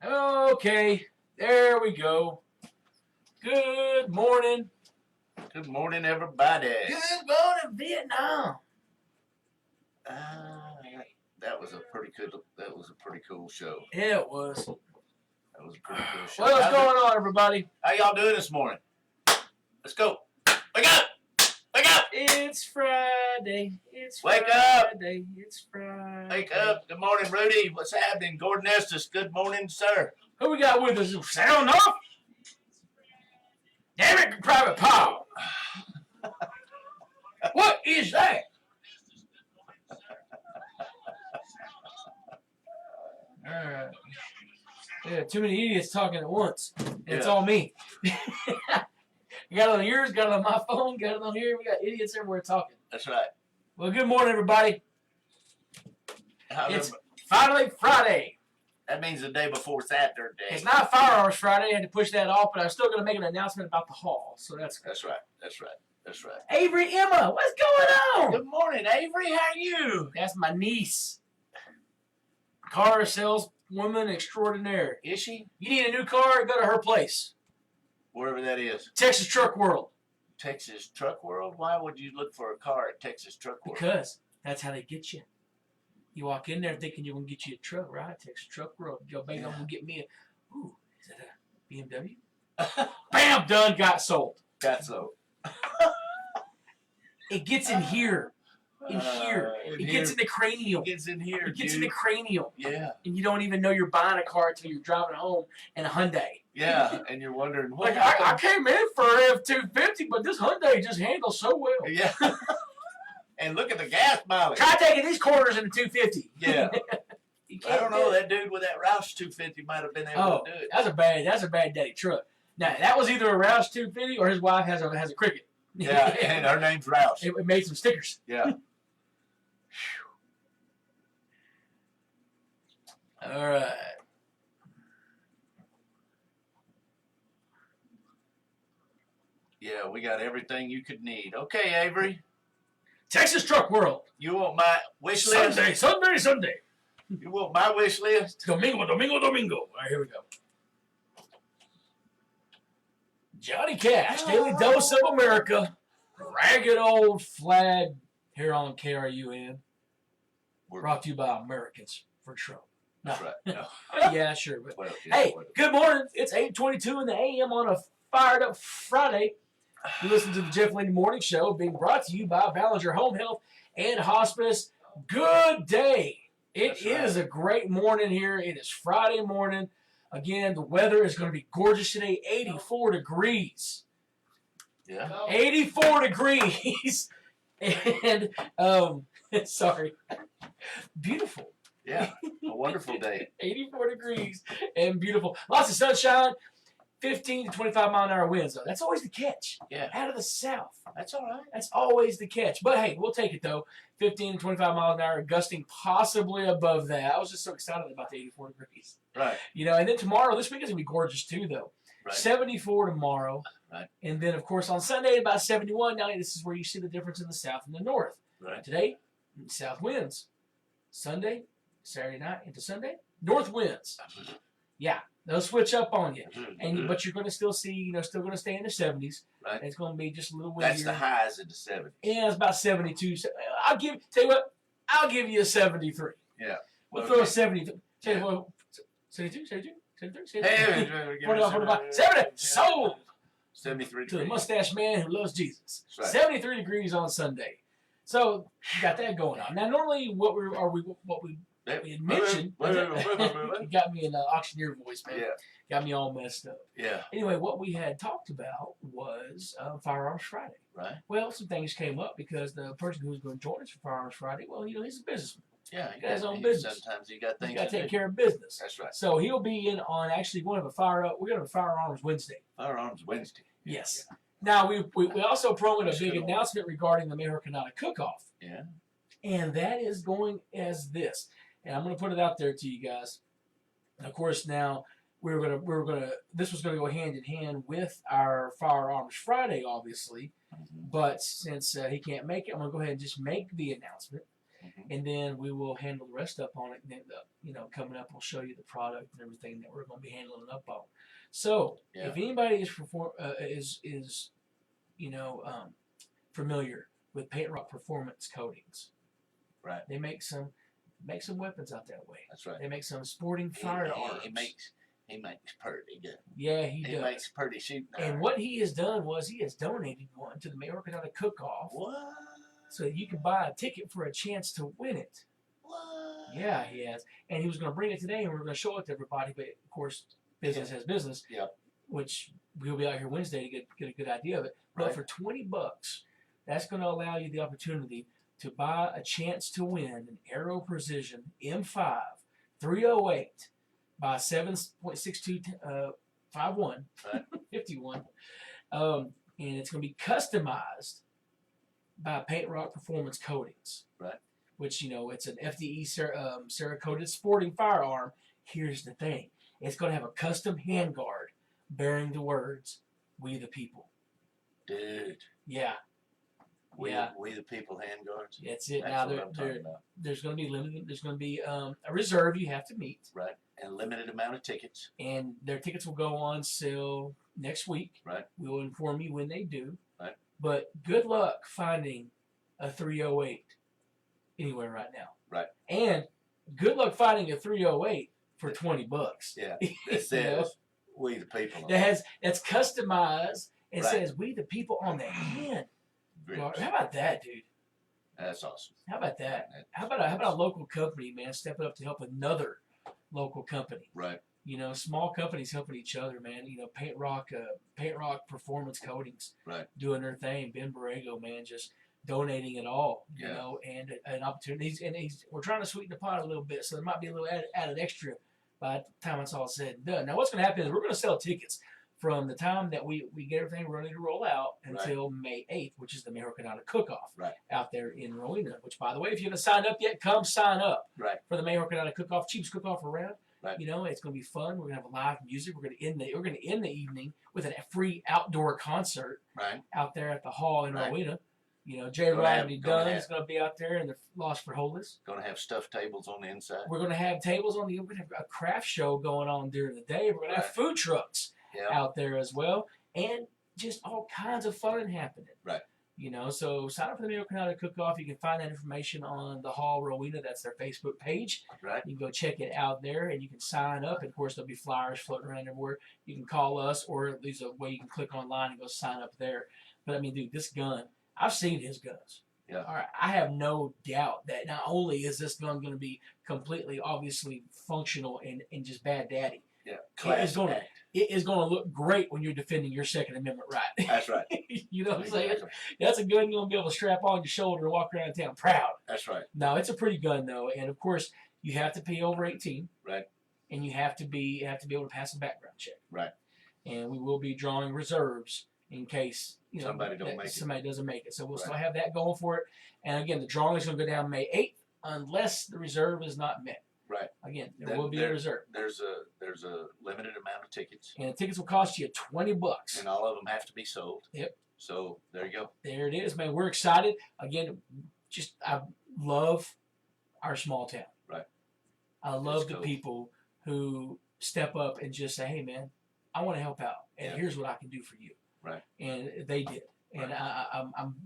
Okay, there we go. Good morning. Good morning, everybody. Good morning, Vietnam. That was a pretty cool show. Yeah, it was. That was a pretty cool show. What's going on, everybody? How y'all doing this morning? Let's go. Wake up! Wake up! It's Friday. Wake up! It's Friday. Wake up! Good morning, Rudy. What's happening? Gordon Estes. Good morning, sir. Who we got with us? Sound off? Damn it, Private Paul. What is that? Alright. Yeah, too many idiots talking at once. It's all me. You got it on yours, got it on my phone, got it on here. We got idiots everywhere talking. That's right. Well, good morning, everybody. It's finally Friday. That means the day before Saturday. It's not Firearms Friday. I had to push that off, but I'm still going to make an announcement about the hall. So that's good. That's right. Avery, Emma, what's going on? Good morning, Avery. How are you? That's my niece. Car saleswoman extraordinaire. Is she? You need a new car? Go to her place. Wherever that is. Texas Truck World. Texas Truck World? Why would you look for a car at Texas Truck World? Because that's how they get you. You walk in there thinking you're going to get you a truck, right? Texas Truck World. Yo, baby, I'm going to get me a... Ooh, is that a BMW? Bam! Done. Got sold. Got sold. It gets in here. In here. It gets in the cranial. It gets in here, It gets in the cranial. Yeah. And you don't even know you're buying a car until you're driving home in a Hyundai. Yeah, and you're wondering, what like, I came in for an F-250, but this Hyundai just handles so well. Yeah. And look at the gas mileage. Try taking these quarters in a 250. Yeah. I don't know. That dude with that Roush 250 might have been able to do it. That's a bad daddy truck. Now, that was either a Roush 250 or his wife has a Cricket. Yeah, and her name's Roush. It made some stickers. Yeah. All right. Yeah, we got everything you could need. Okay, Avery. Texas Truck World. You want my wish list? Sunday. You want my wish list? Domingo. All right, here we go. Johnny Cash, Daily Dose of America, ragged old flag here on KRUN. Brought to you by Americans for Trump. No. That's right. No. Yeah, sure. But Well, hey, good morning. It's 8:22 in the a.m. on a fired up Friday. You listen to the Jeff Landy Morning Show, being brought to you by Ballinger Home Health and Hospice. Good day. It is a great morning here. It is Friday morning. Again, the weather is going to be gorgeous today. 84 degrees. Yeah. 84 degrees. And, sorry. Beautiful. Yeah. A wonderful day. 84 degrees and beautiful. Lots of sunshine. 15 to 25 mile an hour winds, though. That's always the catch. Yeah. Out of the south. That's all right. That's always the catch. But hey, we'll take it, though. 15 to 25 miles an hour, gusting possibly above that. I was just so excited about the 84 degrees. Right. You know, and then tomorrow, this week is going to be gorgeous, too, though. Right. 74 tomorrow. Right. And then, of course, on Sunday, about 71. Now, this is where you see the difference in the south and the north. Right. Today, south winds. Sunday, Saturday night into Sunday, north winds. Yeah, they'll switch up on you, but you're going to still see, still going to stay in the 70s. Right. It's going to be just a little windier. That's the highs in the 70s. Yeah, it's about 72. I'll give you a 73. Yeah. We'll throw a 73. 72. 73. Hey, 45. 70. Sold. 73 to the mustache man who loves Jesus. Right. 73 degrees on Sunday. So you got that going on. Now, normally what we had mentioned, it got me in the auctioneer voice, man. Yeah. Got me all messed up. Yeah. Anyway, what we had talked about was Firearms Friday. Right. Well, some things came up because the person who was going to join us for Firearms Friday, well, he's a businessman. Yeah. He got his own business. Sometimes you got things He's got to take care of business. That's right. So he'll be in on, actually, we're going to have a Firearms Wednesday. Firearms Wednesday. Yes. Yeah. Now, we also promoted a big announcement regarding the Mayor Canada Cook-Off. Yeah. And that is going as this. And I'm going to put it out there to you guys. And of course, now this was going to go hand in hand with our Firearms Friday, obviously. Mm-hmm. But since he can't make it, I'm going to go ahead and just make the announcement. and then we will handle the rest up on it. And then, coming up, we'll show you the product and everything that we're going to be handling up on. So, if anybody is familiar with Paint Rock Performance Coatings, right? They make some weapons out that way. That's right. They make some sporting firearms. He makes pretty good. Yeah, he does. He makes pretty shooting irons. And what he has done was he has donated one to the American Cook-Off. What? So you can buy a ticket for a chance to win it. What? Yeah, he has. And he was going to bring it today, and we were going to show it to everybody. But of course, business has business. Yep. Which we'll be out here Wednesday to get a good idea of it. But for $20, that's going to allow you the opportunity to buy a chance to win an Aero Precision M5 308 by 7.6251 51. And it's going to be customized by Paint Rock Performance Coatings. Right. Which, it's an FDE Cerakoted sporting firearm. Here's the thing. It's going to have a custom handguard bearing the words, "We the People." Dude. Yeah. We the People handguards. That's it. That's now, what I'm talking about. There's going to be limited. There's going to be a reserve you have to meet. Right. And limited amount of tickets. And their tickets will go on sale next week. Right. We will inform you when they do. Right. But good luck finding a 308 anywhere right now. Right. And good luck finding a 308 for $20. Yeah. It says "We the People." That's customized and Right. says "We the People" on the hand. How about that, dude? That's awesome. How about that? How about a local company, man, stepping up to help another local company? Right. Small companies helping each other, man. Paint Rock Performance Coatings, right, doing their thing. Ben Borrego, man, just donating it all, yeah. And an opportunity. We're trying to sweeten the pot a little bit, so there might be a little added extra by the time it's all said and done. Now, what's going to happen is we're going to sell tickets from the time that we get everything ready to roll out until May 8th, which is the American Cook-Off out there in Rowena, which, by the way, if you haven't signed up yet, come sign up for the American Cook-Off, cheapest cook-off around. Right. It's going to be fun. We're going to have live music. We're going to end the evening with a free outdoor concert out there at the hall in Rowena. Jay Rodney Dunn is going to be out there in the Lost for Wholeness. Going to have stuffed tables on the inside. We're going to have tables on the. We're going to have a craft show going on during the day. We're going to have food trucks out there as well, and just all kinds of fun happening. Right. So sign up for the American Cook-Off. You can find that information on the Hall Rowena. That's their Facebook page. Right. You can go check it out there, and you can sign up. And of course, there'll be flyers floating around everywhere. You can call us, or there's a way you can click online and go sign up there. But I mean, dude, this gun, I've seen his guns. Yeah. All right. I have no doubt that not only is this gun going to be completely, obviously functional and just bad daddy. Yeah. It is going to look great when you're defending your Second Amendment right. That's right. You know what I'm saying? That's a gun you're going to be able to strap on your shoulder and walk around town proud. That's right. No, it's a pretty gun though, and of course you have to be over 18. Right. And you have to be able to pass a background check. Right. And we will be drawing reserves in case somebody doesn't make it. So we'll still have that going for it. And again, the drawing is going to go down May 8th unless the reserve is not met. Right. Again, there will be a reserve. There's a limited amount of tickets. And the tickets will cost you $20. And all of them have to be sold. Yep. So there you go. There it is, man. We're excited. Again, I love our small town. Right. I love the people who step up and just say, "Hey, man, I want to help out, and here's what I can do for you." Right. And they did. And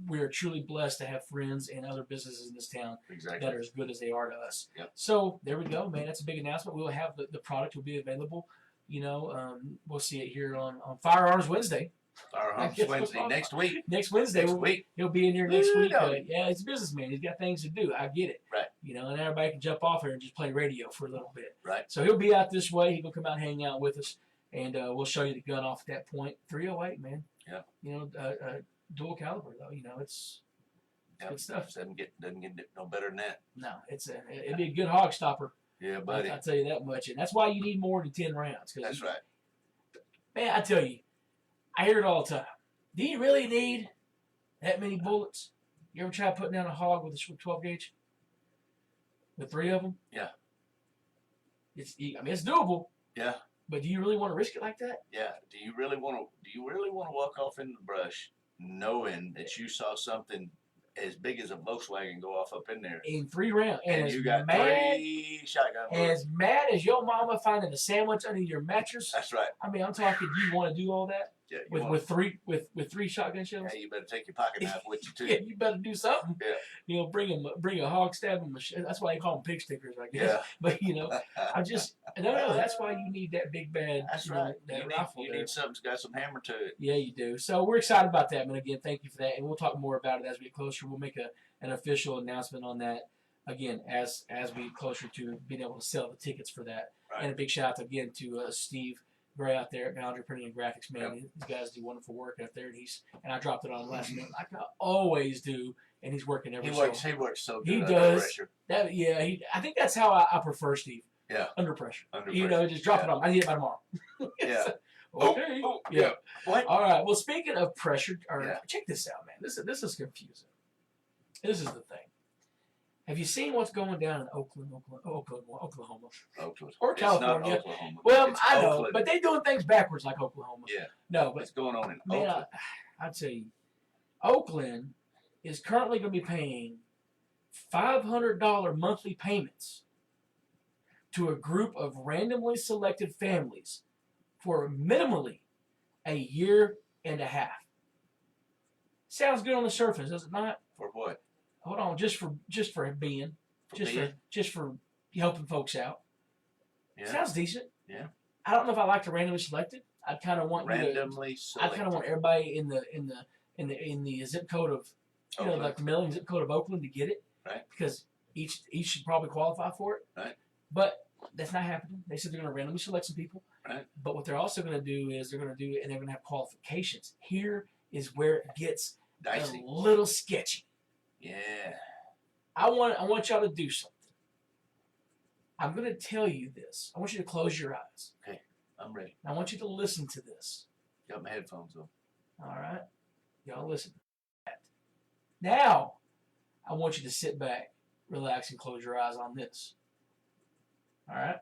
we're truly blessed to have friends and other businesses in this town that are as good as they are to us. Yep. So there we go, man. That's a big announcement. We'll have the product will be available. We'll see it here on Firearms Wednesday. Firearms Wednesday next week. Next Wednesday. He'll be in here next week. Yeah, he's a businessman. He's got things to do. I get it. Right. And everybody can jump off here and just play radio for a little bit. Right. So he'll be out this way. He'll come out and hang out with us, and we'll show you the gun off at that point. 308, man. Yeah. Dual caliber though, it's good stuff. Doesn't get no better than that. No, it'd be a good hog stopper. Yeah, buddy. I'll tell you that much, and that's why you need more than 10 rounds. That's right. Man, I tell you, I hear it all the time. Do you really need that many bullets? You ever try putting down a hog with a 12 gauge? With 3 of them? Yeah. It's doable. Yeah. But do you really want to risk it like that? Yeah. Do you really want to walk off in the brush knowing that you saw something as big as a Volkswagen go off up in there. In 3 rounds. And you got 3 shotgun bullets. As mad as your mama finding a sandwich under your mattress. That's right. I mean, I'm talking. You want to do all that? Yeah, with 3 shotgun shells. Yeah, you better take your pocket knife with you too. Yeah, you better do something. Yeah. You know, bring a hog stabbing machine. That's why they call them pig stickers, I guess. Yeah. But you know, no. That's why you need that big bad. That's right. That rifle. You need something that's got some hammer to it. Yeah, you do. So we're excited about that, man. Again, thank you for that, and we'll talk more about it as we get closer. We'll make an official announcement on that again as we get closer to being able to sell the tickets for that. Right. And a big shout out again to Steve Gray out there at Boundary Printing and Graphics, man. Yep. These guys do wonderful work out there, and I dropped it on last minute like I always do, and he's working every He show. works so good. He under does. pressure. I think that's how I prefer Steve. Yeah. Under pressure. Under You pressure. know, just drop it on. I need it by tomorrow. Yeah. Okay. Oh, Yeah. What? All right. Well, speaking of pressure, Yeah. check this out, man. This is confusing. This is the thing. Have you seen what's going down in Oakland, Oklahoma? Oakland. Or It's California. not Oklahoma. Well, It's I know, Oakland. but they're doing things backwards like Oklahoma. Yeah. No, but What's going on in man, Oakland? I'd say Oakland is currently going to be paying $500 monthly payments to a group of randomly selected families for minimally a year and a half. Sounds good on the surface, does it not? For what? Hold on, just for being, just for helping folks out. Yeah. Sounds decent. Yeah. I don't know if I like to randomly selected. I'd kind of want Randomly I selected. kind of want everybody in the zip code of Oakland. like the mailing zip code of Oakland to get it. Right. Because each should probably qualify for it. Right. But that's not happening. They said they're going to randomly select some people. Right. But what they're also going to do is they're going to do it, and they're going to have qualifications. Here is where it gets Dicey. a little sketchy. Yeah. I want y'all to do something. I'm going to tell you this. I want you to close your eyes. Okay. I'm ready. I want you to listen to this. Got my headphones on. All right? Y'all listen. Now, I want you to sit back, relax, and close your eyes on this. All right?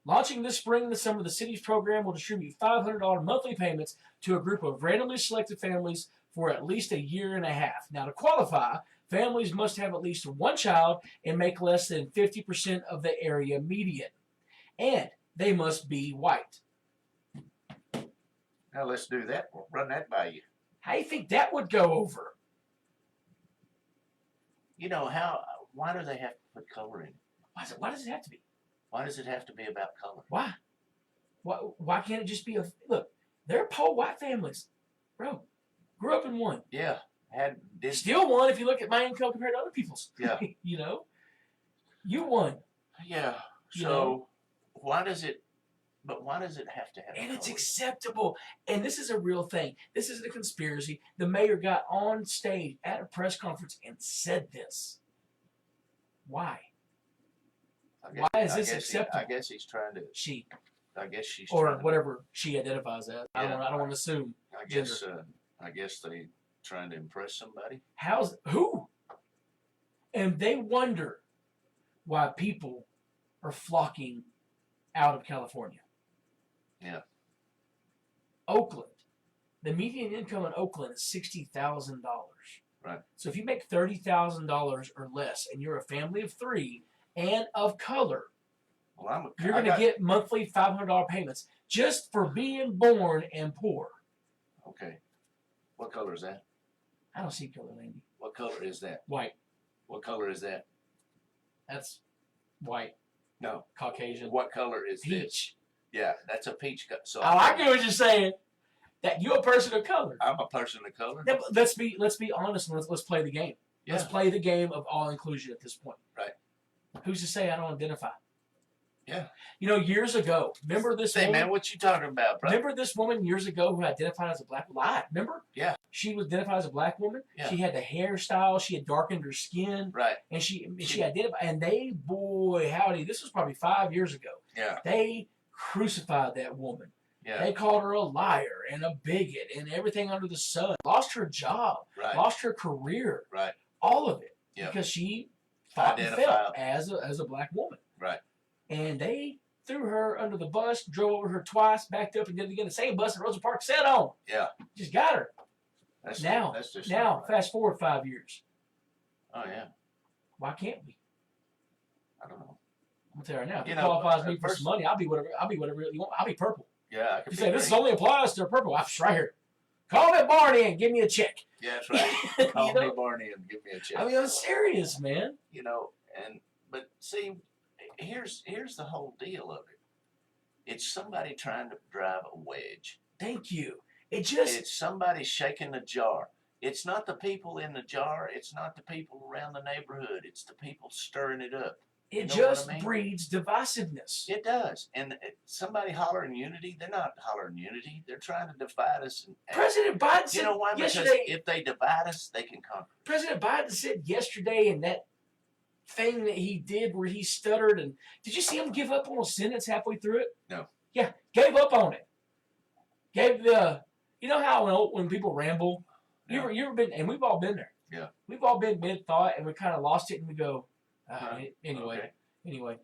Launching this spring and this summer, the city's program will distribute $500 monthly payments to a group of randomly selected families for at least a year and a half. Now, to qualify, families must have at least one child and make less than 50% of the area median. And they must be white. Now let's do that. We'll run that by you. How do you think that would go over? You know why do they have to put color in it? Why does it have to be? Why does it have to be about color? Why? Why can't it just be look, they're poor white families. Bro, grew up in one. Yeah. Still one if you look at my income compared to other people's. Yeah. You know? You won. Yeah. You So know? why does it have to have And it's color? acceptable. And this is a real thing. This isn't a conspiracy. The mayor got on stage at a press conference and said this. Why? Why is this acceptable? I guess he's trying to. She. I guess she's. Or trying to- whatever she identifies as. I Yeah. don't want to assume. I guess. I guess they trying to impress somebody. Who? And they wonder why people are flocking out of California. Yeah. Oakland. The median income in Oakland is $60,000. Right. So if you make $30,000 or less and you're a family of 3 and of color, Well, you're going to get monthly $500 payments just for being born and poor. Okay. What color is that? I don't see color, Landy. What color is that? White. What color is that? That's white. No. Caucasian. What color is this? Peach. Yeah, that's a peach color. So I get what you're saying. That you're a person of color. I'm a person of color. Now, let's be honest and let's play the game. Yeah. Let's play the game of all inclusion at this point. Right. Who's to say I don't identify? Yeah. You know, years ago, remember this Hey woman? man, what you talking about, bro? Remember this woman years ago who identified as a black woman? Remember? Yeah. She was identified as a black woman. Yeah. She had the hairstyle. She had darkened her skin. Right. And she identified. And they, boy, howdy, this was probably 5 years ago. Yeah. They crucified that woman. Yeah. They called her a liar and a bigot and everything under the sun. Lost her job. Right. Lost her career. Right. All of it. Yeah. Because she fought and felt as a black woman. Right. And they threw her under the bus, drove over her twice, backed up and did it again. The same bus that Rosa Parks sat on. Yeah. Just got her. That's Now, just now right. fast forward 5 years. Oh yeah. Why can't we? I don't know. I'm gonna tell you right now. If You it know, qualifies me for first- some money, I'll be whatever. You want. I'll be purple. Yeah, I You could say be this green. only applies to purple. I'm right here. Call me Barney and give me a check. Yeah, that's right. Call You know? me Barney and give me a check. I mean, I'm serious, man. You know, but see, here's the whole deal of it. It's somebody trying to drive a wedge. Thank you. It's somebody shaking the jar. It's not the people in the jar. It's not the people around the neighborhood. It's the people stirring it up. It You know just what I mean? breeds divisiveness. It does. And somebody hollering unity, they're not hollering unity. They're trying to divide us. President Biden said You know why? Because yesterday. if they divide us, they can conquer. President Biden said yesterday in that thing that he did where he stuttered, and did you see him give up on a sentence halfway through it? No. Yeah, gave up on it. You know how when people ramble, Yeah. you ever been, and we've all been there. Yeah. We've all been mid thought and we kind of lost it and we go, Okay. anyway,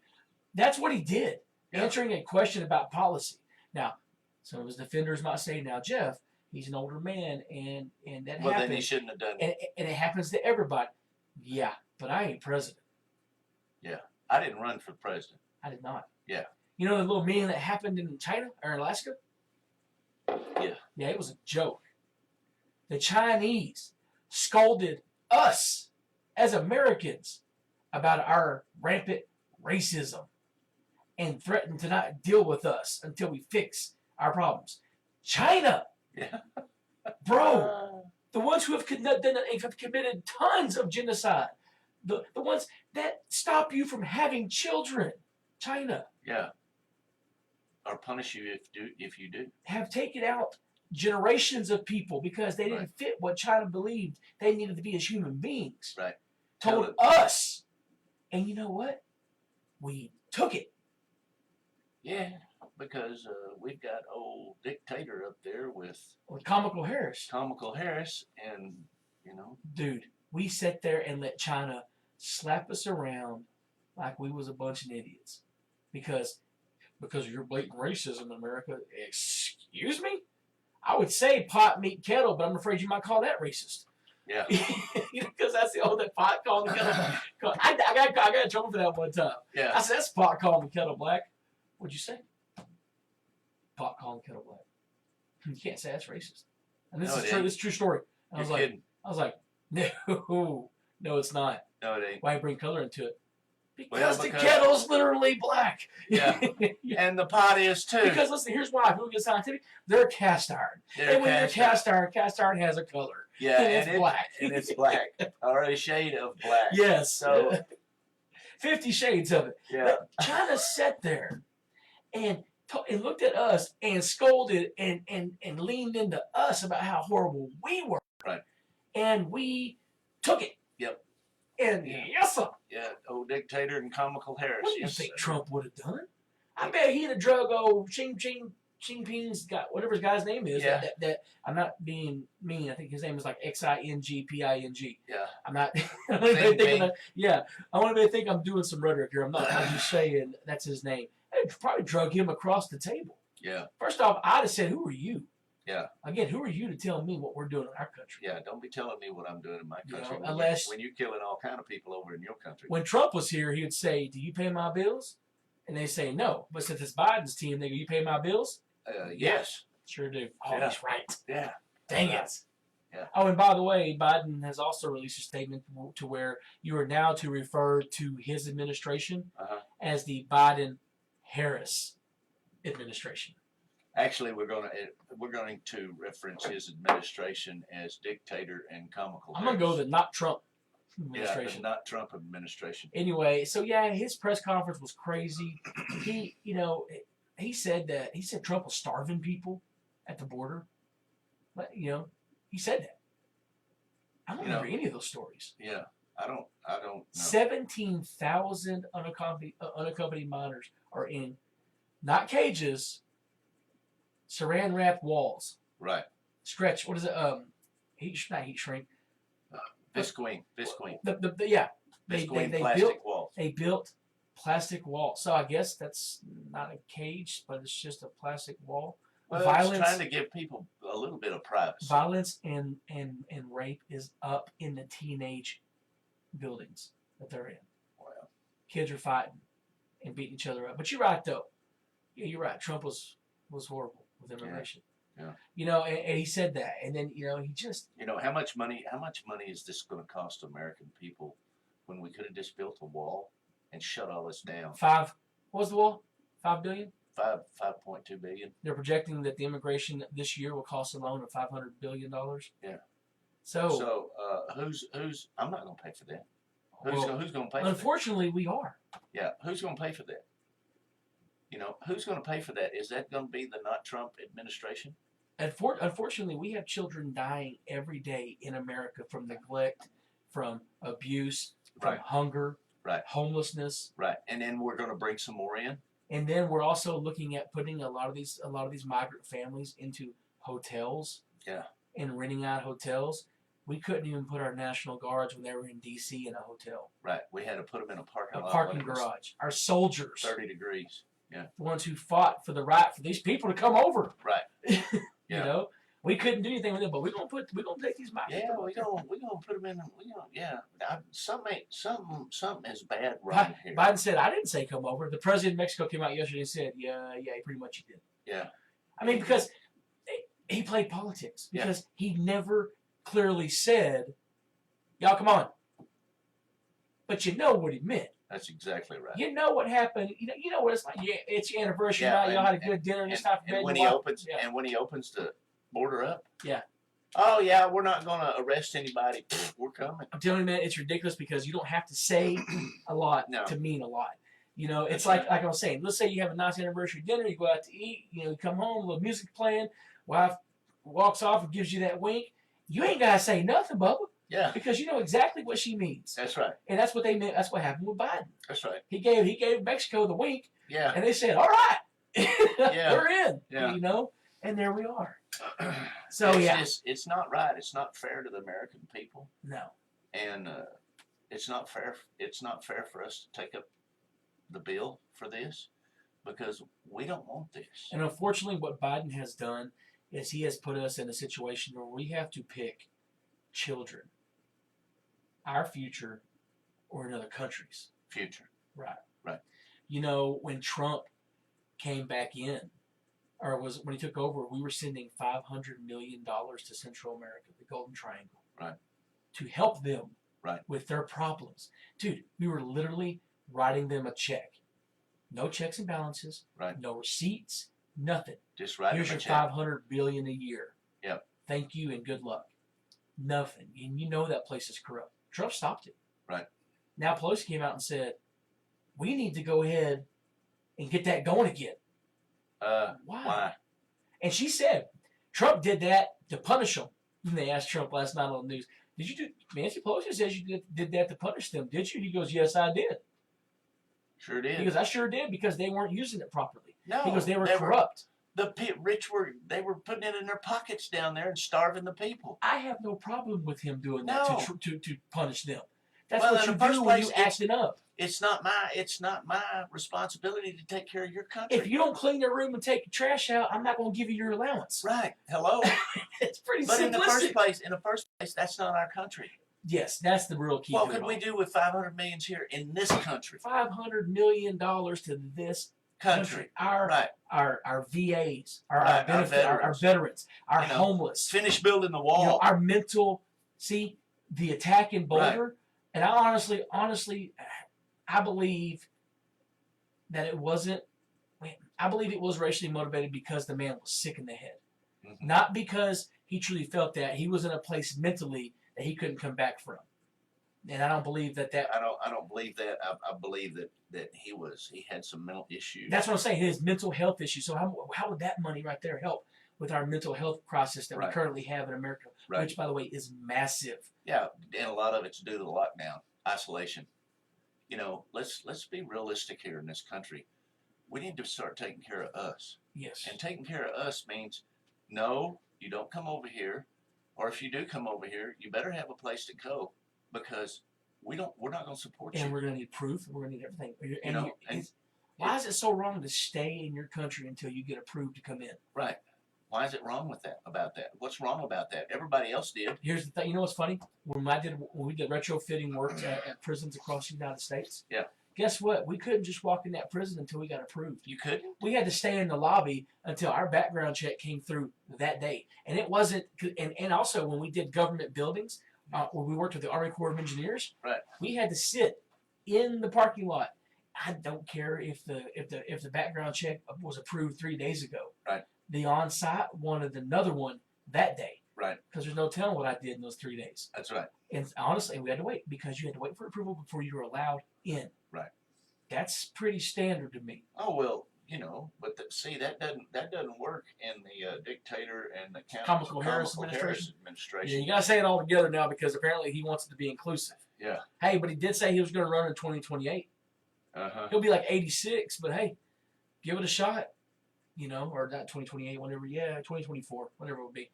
that's what he did, Yeah. answering a question about policy. Now, some of his defenders might say, now Jeff, he's an older man and that Well, happens. then he shouldn't have done it. And it happens to everybody. Yeah, but I ain't president. I didn't run for president. I did not. Yeah. You know the little meeting that happened in China or Alaska? Yeah. Yeah, it was a joke. The Chinese scolded us as Americans about our rampant racism and threatened to not deal with us until we fix our problems. China, Yeah. bro, the ones who have committed tons of genocide, the ones that stop you from having children, China, Yeah. Or punish you if you do. have taken out generations of people because they didn't fit what China believed they needed to be as human beings. Right. Told us. And you know what? We took it. Yeah, because we've got old dictator up there with Comical Harris. comical Harris, and you know. Dude, we sat there and let China slap us around like we was a bunch of idiots. Because of your blatant racism in America. Excuse me? I would say pot, meat, kettle, but I'm afraid you might call that racist. Yeah. Because that's the old that pot calling the kettle. I got in trouble for that one time. Yeah. I said, that's pot calling the kettle black. What'd you say? Pot calling the kettle black. You can't say that's racist. And this No, is it true. ain't. This is a true story. You're kidding. I was like, no, it's not. No, it ain't. Why bring color into it? Well, Because the because- kettle's literally black. Yeah. And the pot is too. Because listen, here's why. People get scientific. They're cast iron. They're And when you're cast iron has a color. Yeah, and it's black. And it's black. Or a shade of black. Yes. So 50 shades of it. yeah. But China sat there and looked at us and scolded and leaned into us about how horrible we were. Right. And we took it. Yep. And yes, sir. Yeah, old dictator and comical Harris. What do you Yes, think sir. Trump would have done? I bet he'd have drug old Xi Jinping's got whatever his guy's name is. Yeah. That I'm not being mean. I think his name is like XINGPING. Yeah. I'm not. I want Same anybody thinking thing. that, yeah. I want anybody to think I'm doing some rhetoric here. I'm not. I'm just saying that's his name. I'd probably drug him across the table. Yeah. First off, I'd have said, "Who are you?" Yeah. Again, who are you to tell me what we're doing in our country? Yeah, don't be telling me what I'm doing in my You know, country unless- when you're killing all kind of people over in your country. When Trump was here, he would say, "Do you pay my bills?" And they say no. But since it's Biden's team, they go, "You pay my bills?" Yes. Sure do. Oh, Yeah. he's right. Yeah. Dang Right. it. Yeah. Oh, and by the way, Biden has also released a statement to where you are now to refer to his administration Uh-huh. as the Biden-Harris administration. Actually, we're going to reference his administration as dictator and comical. I'm going to go with the not Trump Yeah, administration. the not Trump administration. Anyway, so yeah, his press conference was crazy. He said Trump was starving people at the border. But, he said that. I don't remember any of those stories. Yeah, I don't know. 17,000 unaccompanied minors are in, not cages, saran wrap walls. Right. Stretch. What is it? Not heat shrink. Visqueen. They Plastic built. walls. They built plastic walls. So I guess that's not a cage, but it's just a plastic wall. Well, Violence. it's trying to give people a little bit of privacy. Violence and rape is up in the teenage buildings that they're in. Well, Kids are fighting and beating each other up. But you're right, though. Yeah, you're right. Trump was horrible with immigration. Yeah. You know, and he said that, and then he just. how much money is this going to cost American people when we could have just built a wall and shut all this down? What was the wall? $5 billion. 5.2 billion. They're projecting that the immigration this year will cost alone of $500 billion. Yeah. So who's I'm not going to pay for that. well, Who's going to pay? unfortunately, we are. Yeah, who's going to pay for that? Who's going to pay for that? Is that going to be the not Trump administration? Unfortunately, we have children dying every day in America from neglect, from abuse, from hunger, homelessness. Right, and then we're going to bring some more in. And then we're also looking at putting a lot of these migrant families into hotels. Yeah. And renting out hotels. We couldn't even put our National Guards when they were in D.C. in a hotel. Right, we had to put them in a parking lot. A parking garage. Our soldiers. 30 degrees. Yeah. The ones who fought for the right for these people to come over. Right. Yeah. We couldn't do anything with them, but we're gonna take these migrants. Yeah, we're gonna put them in. Something is bad right here. Biden said, "I didn't say come over." The president of Mexico came out yesterday and said, "Yeah, he pretty much did." Yeah. I mean, because he played politics. Because he never clearly said, "Y'all come on." But you know what he meant. That's exactly right. You know what happened. You know what it's like. Yeah, it's your anniversary night. Y'all had a good dinner and it's time for bed. And when he opens the border up. Yeah. Oh yeah, we're not gonna arrest anybody. We're coming. I'm telling you, man, it's ridiculous because you don't have to say a lot to mean a lot. It's like I was saying. Let's say you have a nice anniversary dinner. You go out to eat. You come home, a little music playing. Wife walks off and gives you that wink. You ain't gotta say nothing, Bubba. Yeah. Because you know exactly what she means. That's right. And that's what they meant. That's what happened with Biden. That's right. He gave Mexico the wink. Yeah. And they said, "All right, yeah. we're in." Yeah. And there we are. So it's not right. It's not fair to the American people. No. And it's not fair. It's not fair for us to take up the bill for this because we don't want this. And unfortunately, what Biden has done is he has put us in a situation where we have to pick children, our future, or another country's future. Right. Right. When Trump came back in, or when he took over, we were sending $500 million to Central America, the Golden Triangle, right, to help them, right, with their problems. Dude, we were literally writing them a check, no checks and balances, right, no receipts, nothing. Just write them a check. Here's your $500 billion a year. Yep. Thank you and good luck. Nothing, and that place is corrupt. Trump stopped it. Right. Now Pelosi came out and said, "We need to go ahead and get that going again." Why? And she said, Trump did that to punish them. And they asked Trump last night on the news, Nancy Pelosi says you did that to punish them, did you? He goes, "Yes, I did." Sure did. He goes, "I sure did because they weren't using it properly." No. He goes, "They were corrupt." The rich were putting it in their pockets down there and starving the people. I have no problem with him doing that to punish them. That's what you do when you acting up. It's not my responsibility to take care of your country. If you don't clean your room and take your trash out, I'm not going to give you your allowance. Right. Hello. It's pretty simplistic. But in the first place, that's not our country. Yes, that's the real key. What could we do with $500 million here in this country? $500 million to this country. Our VAs, our veterans, our homeless. Finish building the wall. Our mental. See the attack in Boulder, right. And I honestly, I believe that it wasn't. I believe it was racially motivated because the man was sick in the head, not because he truly felt that he was in a place mentally that he couldn't come back from. And I don't believe that. I don't believe that. I believe that he had some mental issues. That's what I'm saying. His mental health issues. So how would that money right there help with our mental health crisis that we currently have in America, which by the way is massive. Yeah, and a lot of it's due to the lockdown, isolation. Let's be realistic here in this country. We need to start taking care of us. Yes. And taking care of us means, no, you don't come over here, or if you do come over here, you better have a place to go. Because we're not going to support you. And we're going to need proof. We're going to need everything. Why is it so wrong to stay in your country until you get approved to come in? Right. Why is it wrong about that? What's wrong about that? Everybody else did. Here's the thing. You know what's funny? When we did retrofitting work at prisons across the United States. Yeah. Guess what? We couldn't just walk in that prison until we got approved. You couldn't? We had to stay in the lobby until our background check came through that day. And it wasn't. And also when we did government buildings, when we worked with the Army Corps of Engineers, right, we had to sit in the parking lot. I don't care if the background check was approved 3 days ago. Right. The on-site wanted another one that day. Right. Because there's no telling what I did in those 3 days. That's right. And honestly, we had to wait because you had to wait for approval before you were allowed in. Right. That's pretty standard to me. Oh well, but see that doesn't work in the dictator and the Comical Harris administration. Yeah, you gotta say it all together now because apparently he wants it to be inclusive. Yeah. Hey, but he did say he was going to run in 2028. He'll be like 86, but hey, give it a shot. Or not 2028, whenever. Yeah, 2024, whatever it will be.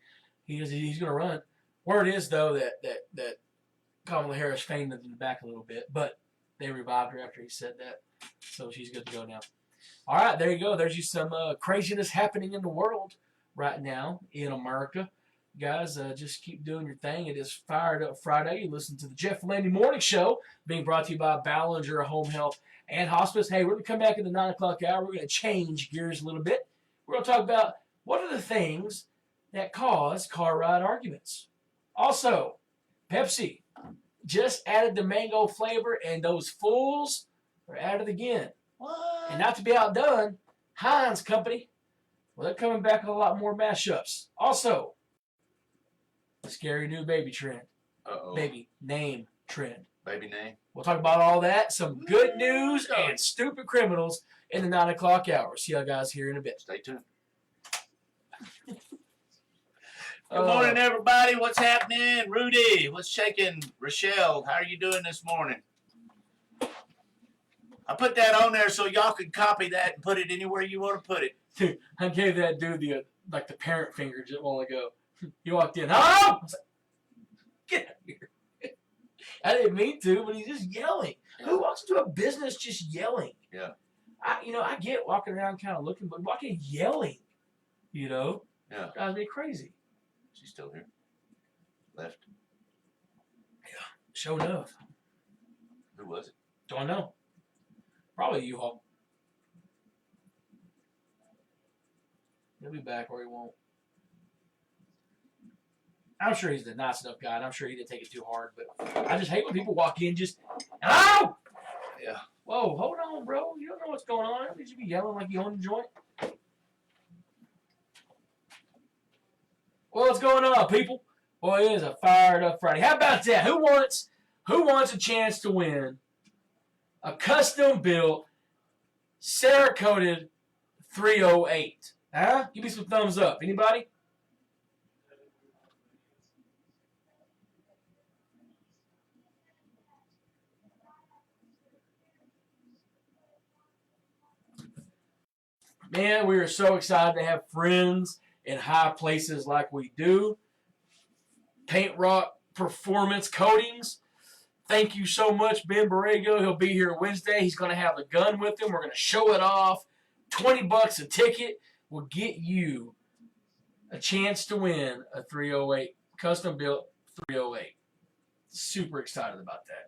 He's going to run. Word is though that Kamala Harris fainted in the back a little bit, but they revived her after he said that, so she's good to go now. All right, there you go. There's just some craziness happening in the world right now in America. Guys, just keep doing your thing. It is Fired Up Friday. You listen to the Jeff Landy Morning Show, being brought to you by Ballinger Home Health and Hospice. Hey, we're going to come back in the 9 o'clock hour. We're going to change gears a little bit. We're going to talk about what are the things that cause car ride arguments. Also, Pepsi just added the mango flavor, and those fools are at it again. What? And not to be outdone, Heinz company, well, they're coming back with a lot more mashups. Also, a scary new baby trend. Uh-oh. Baby name trend. Baby name. We'll talk about all that, some good news, and stupid criminals in the 9 o'clock hour. See you guys here in a bit. Stay tuned. Good morning, everybody. What's happening? Rudy, what's shaking? Rochelle, how are you doing this morning? I put that on there so y'all can copy that and put it anywhere you want to put it. Dude, I gave that dude the parent finger just a while ago. He walked in. Oh! I was like, get out of here. I didn't mean to, but he's just yelling. Yeah. Who walks into a business just yelling? Yeah. I get walking around kind of looking, but walking yelling, Yeah. Drives me crazy. She's still here. Left. Yeah. Sure enough. Who was it? Don't know. Probably U-Haul. He'll be back or he won't. I'm sure he's a nice enough guy, and I'm sure he didn't take it too hard, but I just hate when people walk in just, oh! Yeah. Whoa, hold on, bro. You don't know what's going on. Did you be yelling like you own the joint? Well, what's going on, people? Boy, it is a Fired Up Friday. How about that? Who wants a chance to win a custom-built, Cerakoted 308? Huh? Give me some thumbs up. Anybody? Man, we are so excited to have friends in high places like we do. Paint Rock Performance Coatings. Thank you so much, Ben Borrego. He'll be here Wednesday. He's going to have the gun with him. We're going to show it off. $20 a ticket will get you a chance to win a 308, custom built 308. Super excited about that.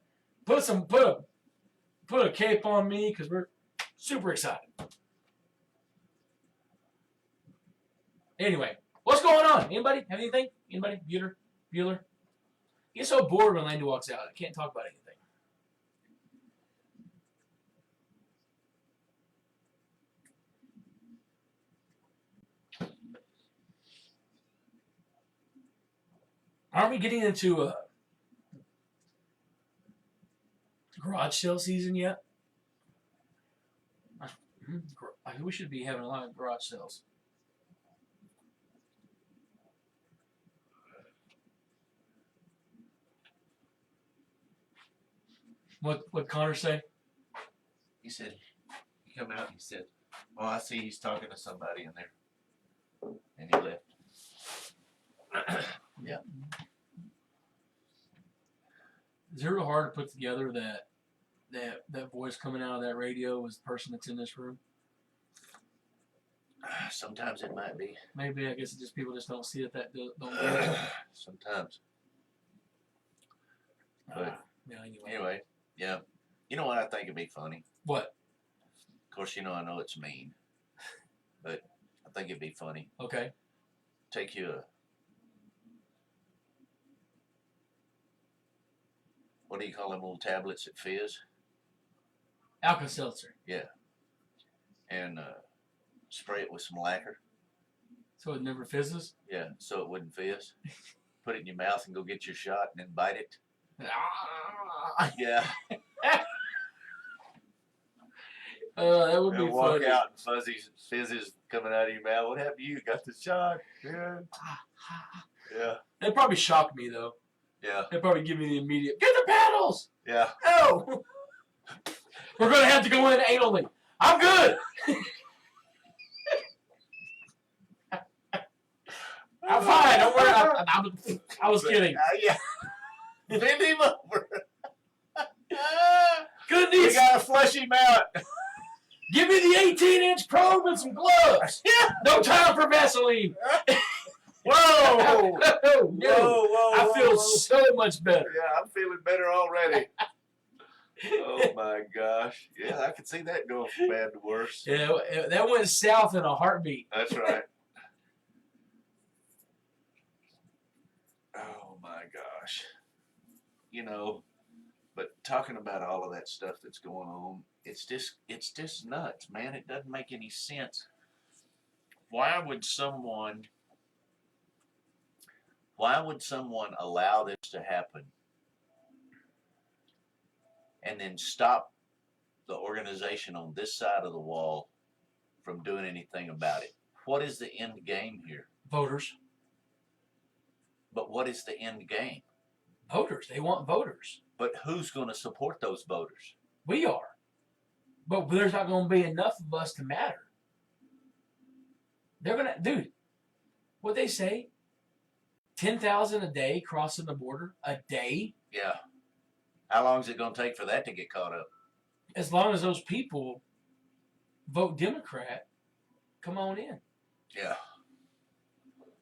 Put a cape on me because we're super excited. Anyway, what's going on? Anybody have anything? Anybody? Bueller? I get so bored when Landy walks out. I can't talk about anything. Aren't we getting into garage sale season yet? We should be having a lot of garage sales. What Connor say? He said, he come out and he said, oh, I see he's talking to somebody in there. And he left. Yeah. Is it real hard to put together that voice coming out of that radio was the person that's in this room? Sometimes it might be. Maybe I guess it's just people just don't see it that don't get it. Sometimes. But Yeah, anyway, yeah. You know what I think would be funny? What? Of course, I know it's mean, but I think it'd be funny. Okay. Take you what do you call them little tablets that fizz? Alka-Seltzer. Yeah. And spray it with some lacquer. So it never fizzes? Yeah, so it wouldn't fizz. Put it in your mouth and go get your shot and then bite it. Yeah. That would be and walk funny. out and fuzzies, fizzes coming out of your mouth. What happened to you? Got the shot? Yeah. Yeah. That'd probably shock me, though. Yeah. They'd probably give me the immediate, get the paddles! Yeah. No! We're going to have to go in anally. I'm good! I'm fine. Don't worry. I was kidding. Yeah. Bend him over. Good We news. gotta flush him out. Give me the 18-inch probe and some gloves. Yeah. No time for Vaseline. Whoa. Oh, Whoa, no. whoa, I feel whoa. so much better. Yeah, I'm feeling better already. Oh my gosh. Yeah, I could see that going from bad to worse. Yeah, that went south in a heartbeat. That's right. Oh my gosh. But talking about all of that stuff that's going on, it's just nuts, man. It doesn't make any sense. Why would someone allow this to happen and then stop the organization on this side of the wall from doing anything about it? What is the end game here? Voters. But what is the end game? Voters. They want voters. But who's going to support those voters? We are. But there's not going to be enough of us to matter. They're going to, dude, what they say, 10,000 a day crossing the border, a day. Yeah. How long is it going to take for that to get caught up? As long as those people vote Democrat, come on in. Yeah.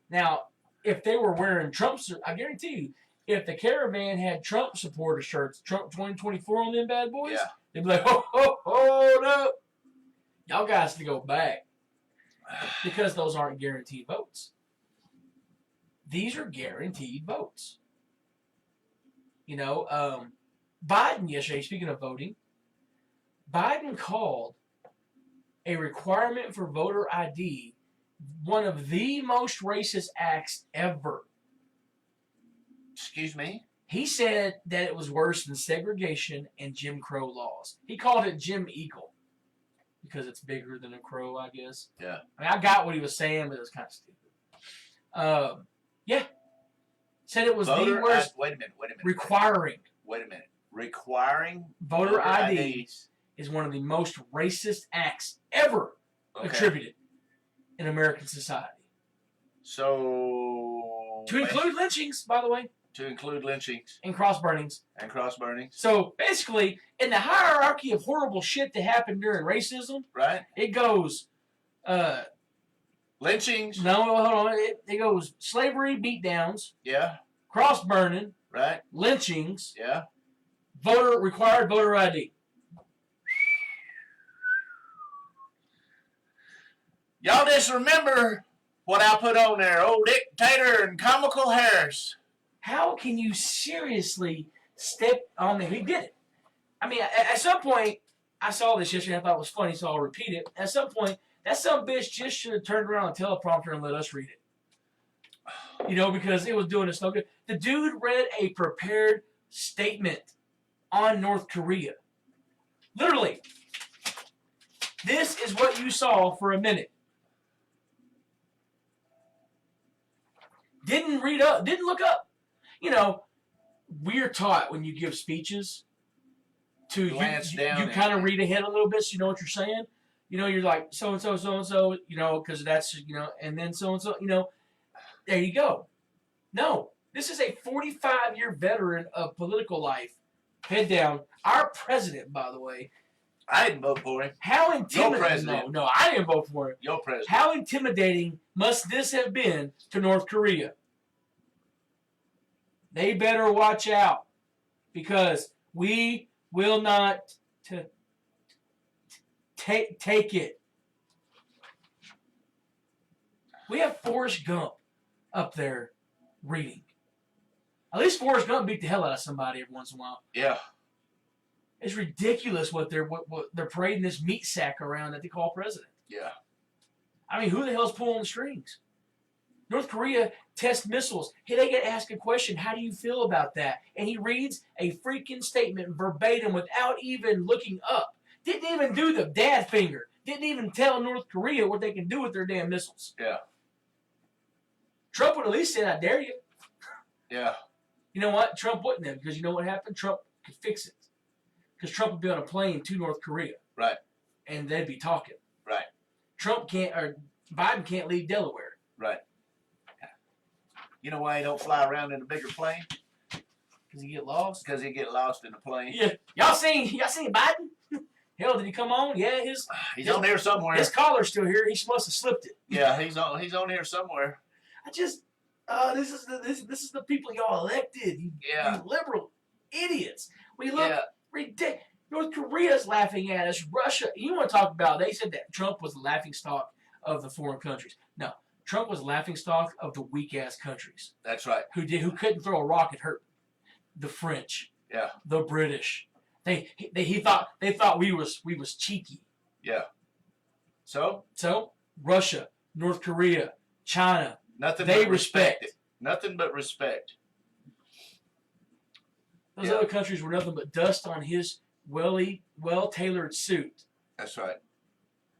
Now, if they were wearing Trump's, I guarantee you, if the caravan had Trump supporter shirts, Trump 2024 on them bad boys, Yeah. they'd be like, hold up. Y'all guys to go back. Because those aren't guaranteed votes. These are guaranteed votes. Biden yesterday, speaking of voting, Biden called a requirement for voter ID one of the most racist acts ever. Excuse me? He said that it was worse than segregation and Jim Crow laws. He called it Jim Eagle because it's bigger than a crow, I guess. Yeah. I mean, I got what he was saying, but it was kind of stupid. Yeah. Said it was the worst. Wait a minute. Requiring Wait a minute. Requiring voter IDs is one of the most racist acts ever attributed in American society. So. To include lynchings, by the way. To include lynchings. And cross burnings. And cross burnings. So basically, in the hierarchy of horrible shit that happened during racism, right? It goes. Lynchings. No, hold on. It goes slavery, beatdowns. Yeah. Cross burning. Right. Lynchings. Yeah. Required voter ID. Y'all just remember what I put on there, old dictator and comical Harris. How can you seriously step on the... He did it. I mean, at some point, I saw this yesterday, I thought it was funny, so I'll repeat it. At some point, that son bitch just should have turned around the teleprompter and let us read it. Because it was doing us no good. The dude read a prepared statement on North Korea. Literally. This is what you saw for a minute. Didn't look up. We're taught when you give speeches to glance down. You kind of read ahead a little bit so you know what you're saying. You're like so-and-so, so-and-so, because that's, and then so-and-so, there you go. No, this is a 45-year veteran of political life. Head down. Our president, by the way, I didn't vote for him. How Your intimidating? president. No, I didn't vote for him. Your president. How intimidating must this have been to North Korea? They better watch out because we will not take it. We have Forrest Gump up there reading. At least Forrest Gump beat the hell out of somebody every once in a while. Yeah. It's ridiculous what they're parading this meat sack around that they call president. Yeah. I mean, who the hell's pulling the strings? North Korea tests missiles. Hey, they get asked a question. How do you feel about that? And he reads a freaking statement verbatim without even looking up. Didn't even do the dad finger. Didn't even tell North Korea what they can do with their damn missiles. Yeah. Trump would at least say, I dare you. Yeah. You know what? Trump wouldn't have, because you know what happened? Trump could fix it. Because Trump would be on a plane to North Korea. Right. And they'd be talking. Right. Biden can't leave Delaware. Right. You know why he don't fly around in a bigger plane? Because he get lost? Because he get lost in the plane. Yeah. Y'all seen Biden? Hell, did he come on? Yeah, he's on here somewhere. His collar's still here. He must have slipped it. Yeah, he's on here somewhere. This is the people y'all elected. You liberal idiots. We look ridiculous. North Korea's laughing at us. Russia. You want to talk about? They said that Trump was the laughing stock of the foreign countries. No, Trump was the laughing stock of the weak ass countries. That's right. Who couldn't throw a rock and hurt the French. Yeah. The British. They thought we was cheeky. Yeah. So Russia, North Korea, China. Nothing. They but respect it. Nothing but respect. Those other countries were nothing but dust on his well-tailored suit. That's right.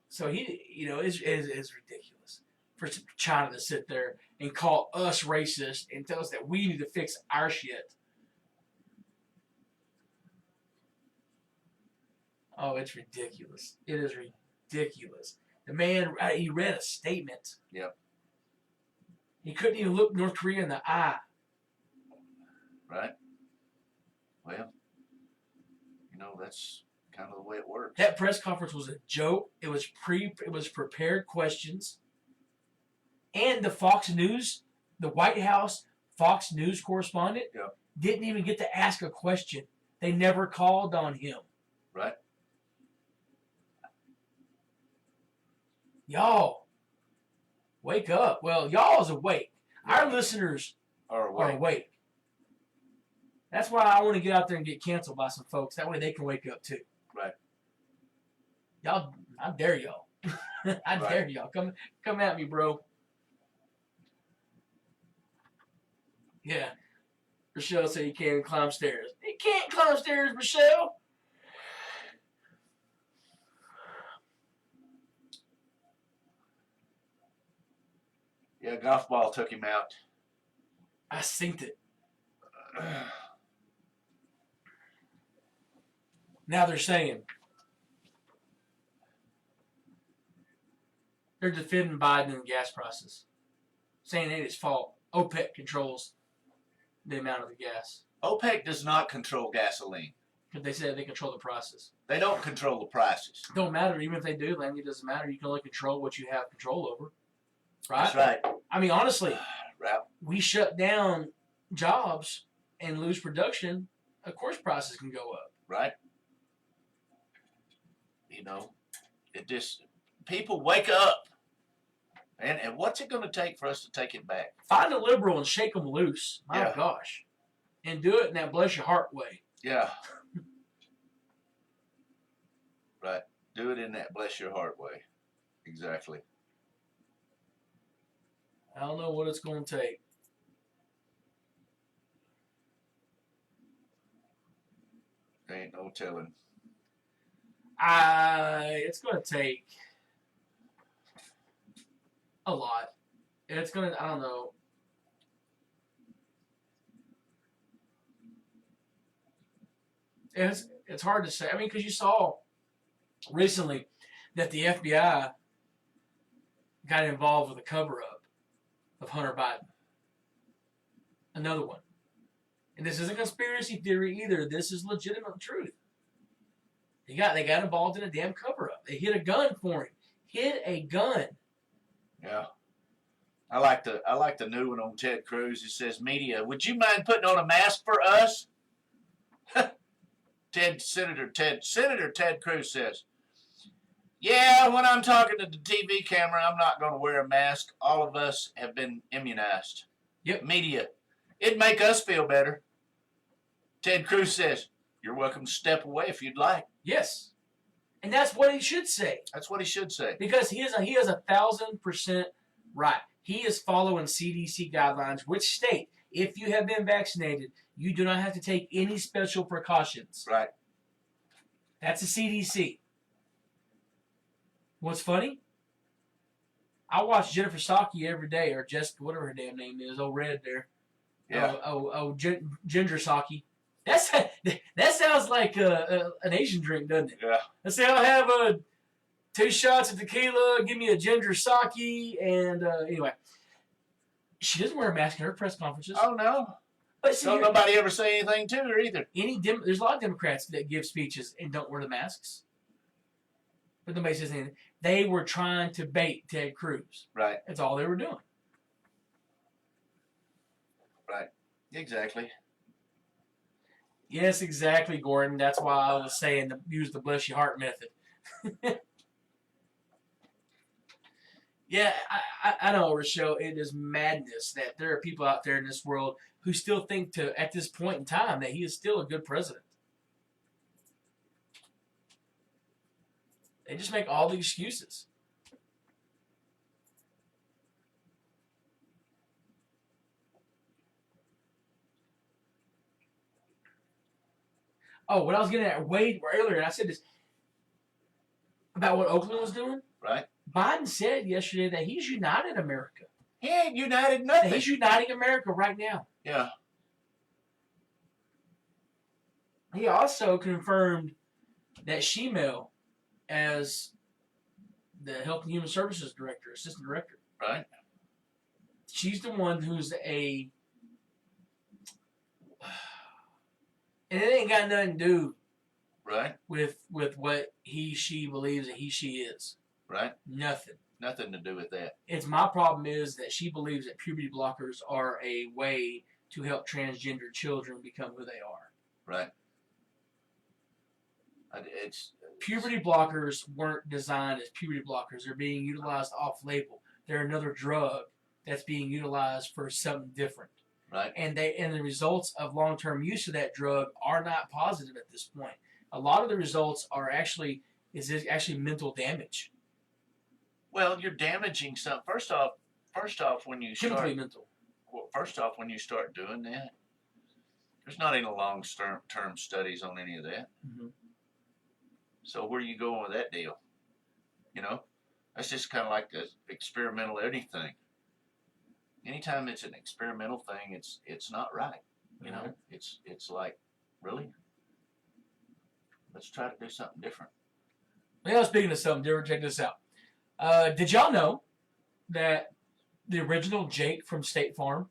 So it's ridiculous for China to sit there and call us racist and tell us that we need to fix our shit. Oh, it's ridiculous. It is ridiculous. The man, he read a statement. Yep. He couldn't even look North Korea in the eye. Right. Well, that's kind of the way it works. That press conference was a joke. It was prepared questions. And the White House Fox News correspondent didn't even get to ask a question. They never called on him. Right. Y'all, wake up. Well, y'all is awake. Our listeners are awake. That's why I want to get out there and get canceled by some folks. That way they can wake up too. Right. Y'all, I dare y'all. I dare y'all. Come at me, bro. Yeah. Michelle said you can't even climb stairs. You can't climb stairs, Michelle. Yeah, golf ball took him out. I synced it. Now they're saying they're defending Biden in the gas prices, saying it is his fault. OPEC controls the amount of the gas. OPEC does not control gasoline. Because they said they control the prices. They don't control the prices. Don't matter. Even if they do, Landy, it doesn't matter. You can only control what you have control over. Right? That's right. I mean, honestly, right. We shut down jobs and lose production. Of course prices can go up. Right. It just, people wake up. And what's it going to take for us to take it back? Find a liberal and shake them loose. My gosh. And do it in that bless your heart way. Yeah. Right. Do it in that bless your heart way. Exactly. I don't know what it's going to take. Ain't no telling. It's going to take a lot. It's going to, I don't know. It's hard to say. I mean, because you saw recently that the FBI got involved with a cover-up of Hunter Biden. Another one. And this isn't conspiracy theory either. This is legitimate truth. The They got involved in a damn cover up. They hid a gun for him. Hid a gun. Yeah. I like the new one on Ted Cruz. It says, "Media, would you mind putting on a mask for us?" Senator Ted Cruz says, "Yeah, when I'm talking to the TV camera, I'm not going to wear a mask. All of us have been immunized." Yep. Media, it'd make us feel better. Ted Cruz says, "You're welcome to step away if you'd like." Yes. And that's what he should say. That's what he should say. Because he has 1,000% right. He is following CDC guidelines, which state, if you have been vaccinated, you do not have to take any special precautions. Right. That's the CDC. What's funny? I watch Jennifer Psaki every day, or Jessica, whatever her damn name is, old red there. Yeah. Ginger Psaki. That sounds like an Asian drink, doesn't it? Yeah. Let's say I'll have 2 shots of tequila, give me a ginger sake, and anyway. She doesn't wear a mask in her press conferences. Oh, no. But see, Don't nobody ever say anything to her either. There's a lot of Democrats that give speeches and don't wear the masks. But nobody says anything. They were trying to bait Ted Cruz. Right. That's all they were doing. Right. Exactly. Yes, exactly, Gordon. That's why I was saying to use the bless your heart method. Yeah, I know, Rochelle. It is madness that there are people out there in this world who still think at this point in time, that he is still a good president. They just make all the excuses. Oh, what I was getting at way earlier, and I said this about what Oakland was doing. Right. Biden said yesterday that he's united America. He ain't united nothing. He's uniting America right now. Yeah. He also confirmed that Shemale as the Health and Human Services Director, Assistant Director. Right. She's the one who's and it ain't got nothing to do Right. with what she believes that she is. Right. Nothing. Nothing to do with that. It's my problem is that she believes that puberty blockers are a way to help transgender children become who they are. Right. Puberty blockers weren't designed as puberty blockers. They're being utilized off-label. They're another drug that's being utilized for something different. Right. And the results of long-term use of that drug are not positive at this point. A lot of the results are actually mental damage. Well, you're damaging something. First off, when you Chemically mental. Well, first off, when you start doing that, there's not any long-term studies on any of that. Mm-hmm. So where are you going with that deal? You know, that's just kind of like the experimental anything. Anytime it's an experimental thing, it's not right. You know, it's like, really? Let's try to do something different. Well, speaking of something different, check this out. Did y'all know that the original Jake from State Farm,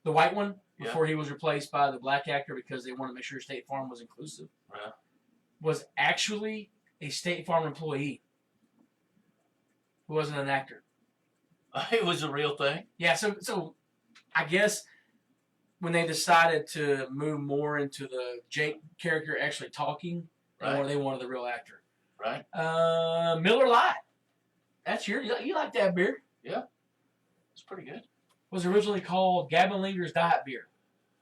the white one, before he was replaced by the black actor because they wanted to make sure State Farm was inclusive, was actually a State Farm employee who wasn't an actor? It was a real thing. Yeah, so I guess when they decided to move more into the Jake character actually talking, they wanted the real actor. Right. Miller Lite. That's you like that beer? Yeah, it's pretty good. Was originally called Gavin Linger's Diet Beer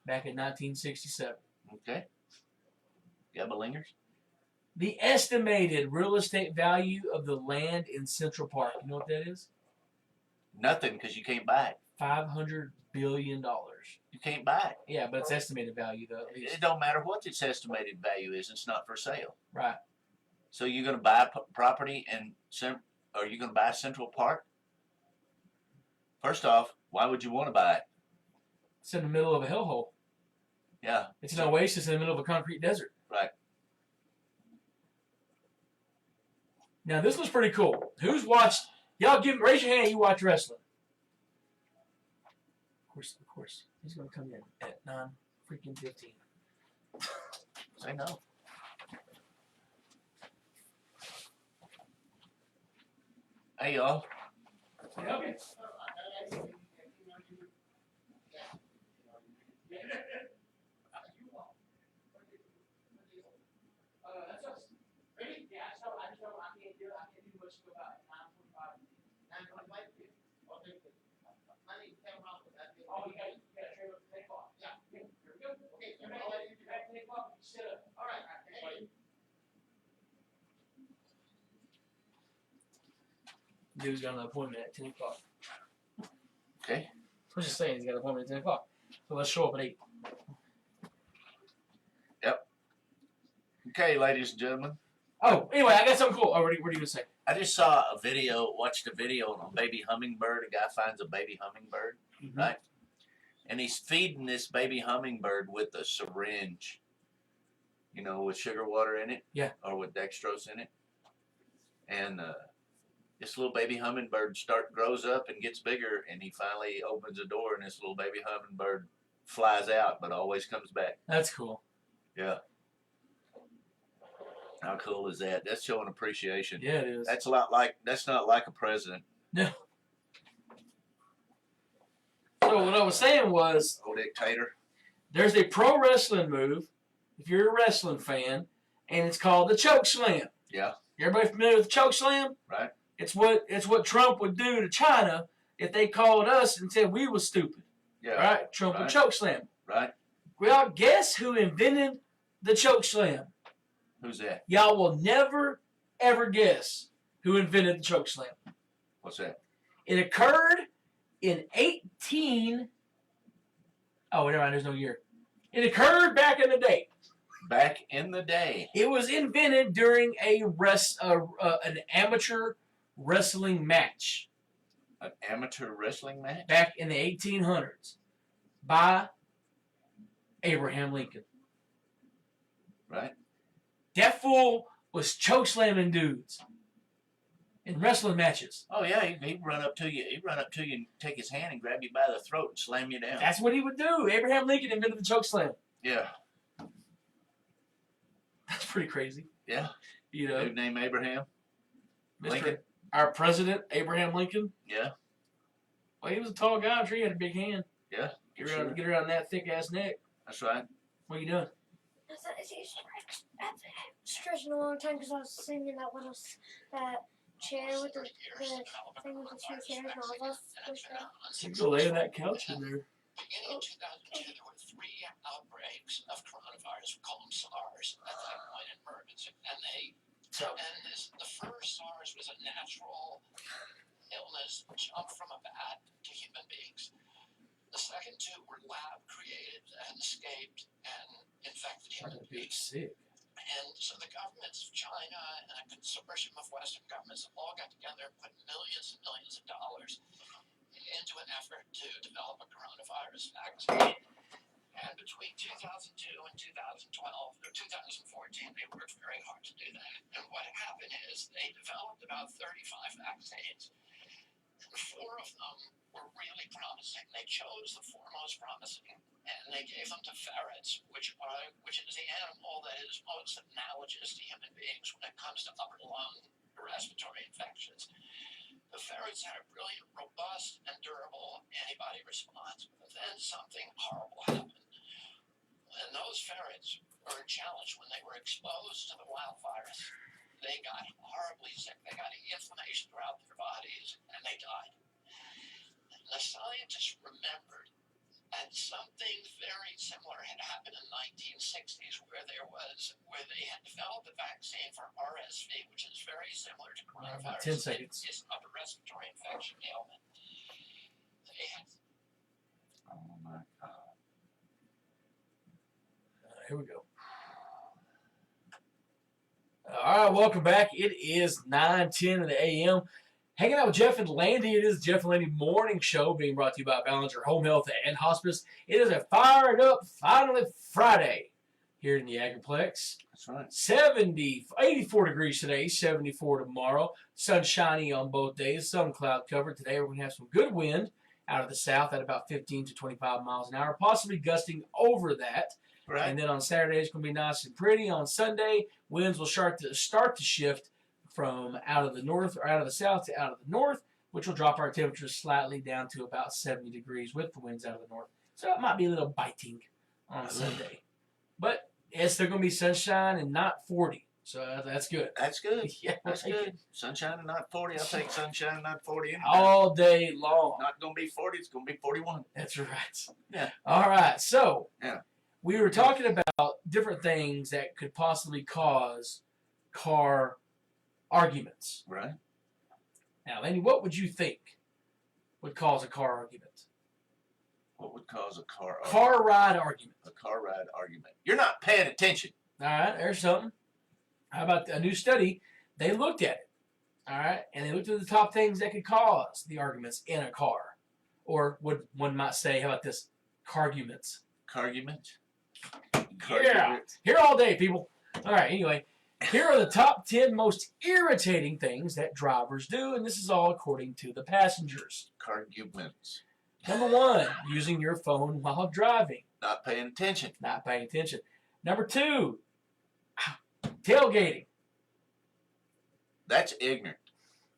back in 1967. Okay. Gavin Linger's. The estimated real estate value of the land in Central Park. You know what that is? Nothing, because you can't buy it. $500 billion. You can't buy it. Yeah, but it's estimated value though. At least. It don't matter what its estimated value is. It's not for sale. Right. So you're going to buy property are you going to buy Central Park? First off, why would you want to buy it? It's in the middle of a hellhole. Yeah. It's an oasis in the middle of a concrete desert. Right. Now this was pretty cool. Who's watched? Y'all raise your hand. You watch wrestling. Of course. He's gonna come in at 9:15. Say no. Hey, y'all. Okay. That's us. Ready? Yeah, I just don't, I can't do much about 9:25. 9:25? Okay. Oh, you gotta train up to 10 o'clock. Yeah. Here we go. Okay, I'll let you back 10 o'clock. Sit up. All right. Dude's got an appointment at 10 o'clock. Okay. I was just saying he's got an appointment at 10 o'clock. So let's show up at 8. Yep. Okay, ladies and gentlemen. Oh, anyway, I got something cool. Oh, what are you going to say? I just saw a video, watched a video on a baby hummingbird. A guy finds a baby hummingbird, right? And he's feeding this baby hummingbird with a syringe, you know, with sugar water in it. Yeah. Or with dextrose in it. And this little baby hummingbird grows up and gets bigger, and he finally opens the door, and this little baby hummingbird flies out, but always comes back. That's cool. Yeah. How cool is that? That's showing appreciation. Yeah, it is. That's not like a president. No. So what I was saying was, Old dictator. there's a pro wrestling move, if you're a wrestling fan, and it's called the choke slam. Yeah. Everybody familiar with the choke slam? Right. It's what Trump would do to China if they called us and said we was stupid. Yeah. Right? Trump would choke slam. Right. Well, guess who invented the choke slam? Who's that? Y'all will never, ever guess who invented the choke slam. What's that? It occurred in 18... Oh, never mind, there's no year. It occurred back in the day. Back in the day. It was invented during an amateur wrestling match. An amateur wrestling match? Back in the 1800s by Abraham Lincoln. Right. That fool was choke slamming dudes in wrestling matches. Oh yeah, he'd run up to you. He'd run up to you and take his hand and grab you by the throat and slam you down. That's what he would do. Abraham Lincoln invented the choke slam. Yeah. That's pretty crazy. Yeah. You know. Dude named Abraham Lincoln. Our president, Abraham Lincoln. Yeah. Well, he was a tall guy. I'm sure he had a big hand. Yeah. Get around that thick ass neck. That's right. What are you doing? I've stretching a long time because I was sitting in that chair with the thing with the 2 chairs and all those pushed out. You can lay on that couch in there. Beginning in 2002, there were 3 outbreaks of coronavirus. We call them SARS at that point in emergency. And the first SARS was a natural illness jumped from a bat to human beings. The second 2 were lab created and escaped and infected human beings. Sick. And so the governments of China and a consortium of Western governments all got together and put millions and millions of dollars into an effort to develop a coronavirus vaccine. And between 2002 and 2012, or 2014, they worked very hard to do that. And what happened is they developed about 35 vaccines. And 4 of them were really promising. They chose the 4 most promising, and they gave them to ferrets, which is the animal that is most analogous to human beings when it comes to upper lung respiratory infections. The ferrets had a brilliant, robust, and durable antibody response, but then something horrible happened. And those ferrets were challenged when they were exposed to the wild virus. They got horribly sick. They got inflammation throughout their bodies, and they died. And the scientists remembered that something very similar had happened in the 1960s, where they had developed a vaccine for RSV, which is very similar to coronavirus. 10 seconds. It's upper respiratory infection ailment. They had. Oh my God. Here we go. All right, welcome back. It is 9:10 in the a.m. Hanging out with Jeff and Landy. It is Jeff and Landy Morning Show being brought to you by Ballinger Home Health and Hospice. It is a fired up, finally Friday here in the Agriplex. That's right. 84 degrees today, 74 tomorrow. Sunshiny on both days, some cloud cover. Today we're going to have some good wind out of the south at about 15 to 25 miles an hour, possibly gusting over that. Right. And then on Saturday, it's going to be nice and pretty. On Sunday, winds will start to shift from out of the north or out of the south to out of the north, which will drop our temperatures slightly down to about 70 degrees with the winds out of the north. So it might be a little biting on Sunday. But it's still going to be sunshine and not 40. So that's good. That's good. Yeah, we'll That's take good. it Sunshine and not 40. I'll take sunshine and not 40. Anytime. all day long. Not going to be 40. It's going to be 41. That's right. Yeah. All right. So Yeah. we were talking about different things that could possibly cause car arguments. Right. Now, Landy, what would you think would cause a car argument? What would cause a car Ride argument. A car ride argument. You're not paying attention. All right, there's something. How about a new study? They looked at it. All right, and they looked at the top things that could cause the arguments in a car, or what one might say. How about this? Carguments. Cargument? Yeah, here all day, people. All right. Anyway, here are the top 10 most irritating things that drivers do, and this is all according to the passengers. Carguments. Number 1, using your phone while driving. Not paying attention. Not paying attention. Number 2, tailgating. That's ignorant.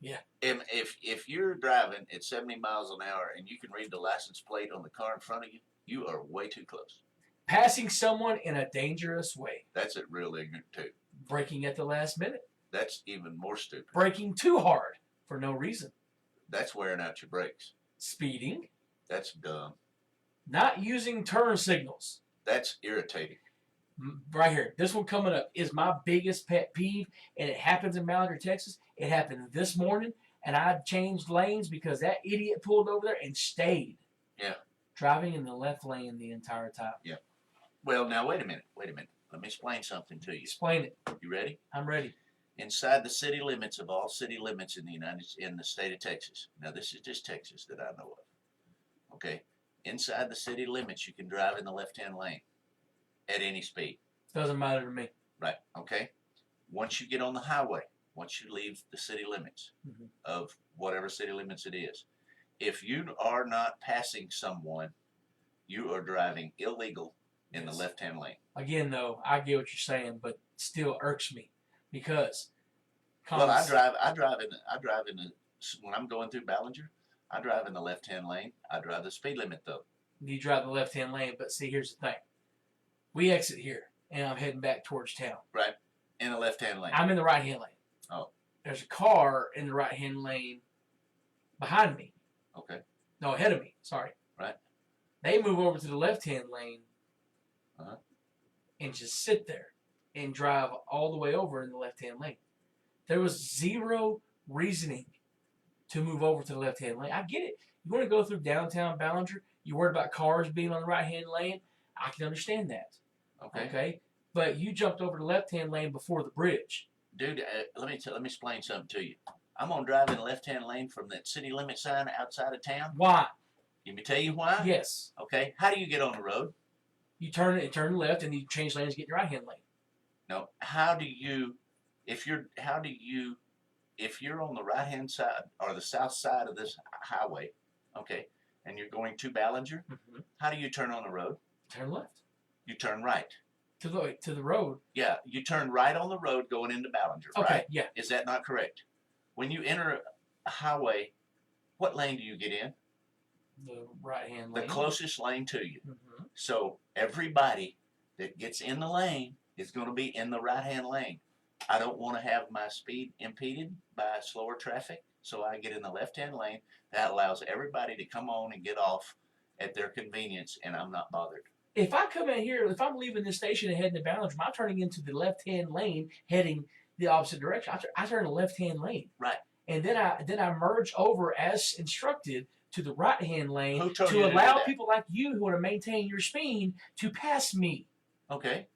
Yeah. If you're driving at 70 miles an hour and you can read the license plate on the car in front of you, you are way too close. Passing someone in a dangerous way. That's real ignorant too. Braking at the last minute. That's even more stupid. Braking too hard for no reason. That's wearing out your brakes. Speeding. That's dumb. Not using turn signals. That's irritating. Right here. This one coming up is my biggest pet peeve, and it happens in Ballinger, Texas. It happened this morning, and I changed lanes because that idiot pulled over there and stayed. Yeah. Driving in the left lane the entire time. Yeah. Well, now, wait a minute. Let me explain something to you. Explain it. You ready? I'm ready. Inside the city limits of all city limits in the state of Texas. Now, this is just Texas that I know of. Okay? Inside the city limits, you can drive in the left-hand lane at any speed. Doesn't matter to me. Right, okay? Once you get on the highway, once you leave the city limits of whatever city limits it is, if you are not passing someone, you are driving illegal in the left-hand lane. Again, though, I get what you're saying, but still irks me because. Well, I drive in the when I'm going through Ballinger, I drive in the left-hand lane. I drive the speed limit though. You drive the left-hand lane, but see, here's the thing. We exit here, and I'm heading back towards town. Right, in the left-hand lane. I'm in the right-hand lane. Oh. There's a car in the right-hand lane behind me. Okay. No, ahead of me. Sorry. Right. They move over to the left-hand lane Uh-huh. and just sit there and drive all the way over in the left-hand lane. There was zero reasoning to move over to the left-hand lane. I get it. You want to go through downtown Ballinger, you're worried about cars being on the right-hand lane. I can understand that. Okay. But you jumped over the left-hand lane before the bridge. Dude, let me explain something to you. I'm gonna drive in the left-hand lane from that city limit sign outside of town. Why? Let me tell you why. Yes. Okay. How do you get on the road? You turn left, and you change lanes, get your right-hand lane. No. If you're on the right-hand side or the south side of this highway, okay, and you're going to Ballinger, how do you turn on the road? Turn left. You turn right. To the road. Yeah, you turn right on the road going into Ballinger, Okay, right? yeah. Is that not correct? When you enter a highway, what lane do you get in? The right-hand The lane. closest lane to you. Mm-hmm. So everybody that gets in the lane is going to be in the right-hand lane. I don't want to have my speed impeded by slower traffic, so I get in the left-hand lane. That allows everybody to come on and get off at their convenience, and I'm not bothered. If I come in here, if I'm leaving this station and heading to Ballinger, I'm turning into the left-hand lane, heading the opposite direction. I turn the left-hand lane. Right. And then I merge over as instructed to the right-hand lane Who told you to to do allow that? people like you who want to maintain your speed to pass me, Okay,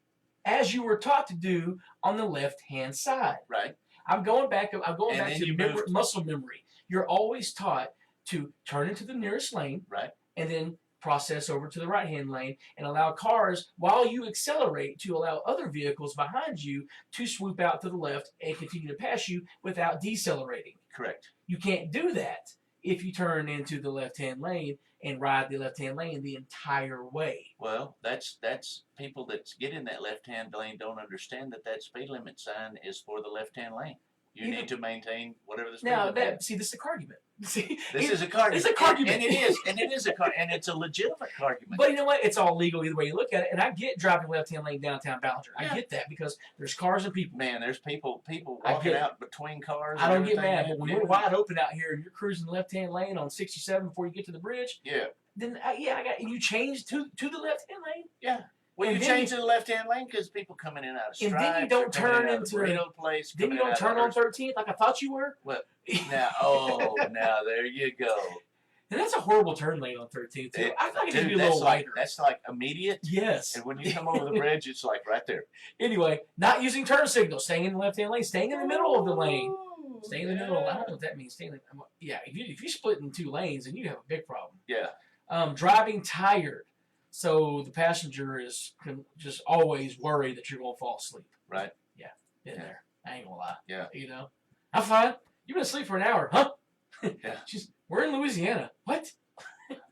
as you were taught to do on the left-hand side. right. I'm going back And then to you moved. muscle memory. You're always taught to turn into the nearest lane, Right. and then process over to the right-hand lane and allow cars, while you accelerate, to allow other vehicles behind you to swoop out to the left and continue to pass you without decelerating. Correct. You can't do that if you turn into the left-hand lane and ride the left-hand lane the entire way. Well, that's people that get in that left-hand lane don't understand that speed limit sign is for the left-hand lane. You need to maintain whatever the speed Now limit is. this is a argument. See, This is a argument. It's a argument. And it is and it's a legitimate argument. But you know what? It's all legal either way you look at it. And I get driving left-hand lane downtown Ballinger. Yeah. I get that because there's cars and people. Man, there's people I walking get it. out between cars. I don't and get everything, mad, man. but when we're wide open out here and you're cruising the left-hand lane on 67 before you get to the bridge, Yeah. then I got you change to the left-hand lane. Yeah. Well, And you then change to the left-hand lane because people coming in out of And Stripes. then you don't or coming turn in out of the into- burrito place. Then you coming don't out turn of on 13th like I thought you were. Well, now, now there you go. And that's a horrible turn lane on 13th too. I thought it could be a that's little like wider. that's like immediate. Yes. And when you come over the bridge, it's like right there. Anyway, not using turn signals, staying in the left-hand lane, staying in the middle of the lane. Staying in the middle. I don't know what that means. Staying in the, yeah, if you split in 2 lanes, then you have a big problem. Yeah. Driving tired, so the passenger can just always worry that you're gonna fall asleep. Right. Been Yeah. there. I ain't gonna lie. Yeah. You know, I'm fine. You've been asleep for an hour, huh? Yeah. We're in Louisiana. What?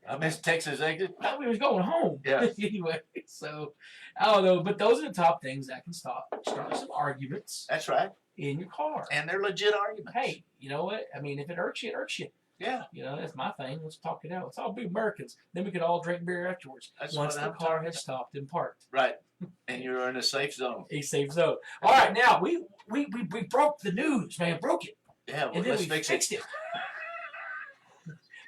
I missed Texas exit. I thought we was going home. Yeah. Anyway, so I don't know, but those are the top things that can start some arguments That's right. in your car. And they're legit arguments. Hey, you know what? I mean, if it irks you, it irks you. Yeah. You know, that's my thing. Let's talk it out. Let's all be Americans. Then we could all drink beer afterwards. That's once what the I'm car talking has stopped and parked. Right. And you're in a safe zone. A safe zone. All right, now we broke the news, man. Broke it. Yeah. Well, And then let's we fix fixed it.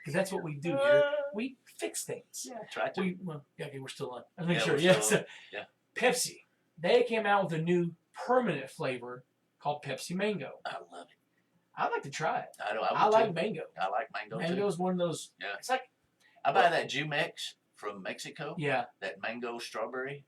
Because that's what we do here. We fix things. Yeah. Try to. Okay, we're still on. I'm making Yeah, sure. we're Yes. still on. Yeah. Pepsi. They came out with a new permanent flavor called Pepsi Mango. I love it. I'd like to try it. I I like too. mango. I like mango Mango too. is one of those. Yeah. It's like, I buy that Jumex from Mexico. yeah. That mango strawberry.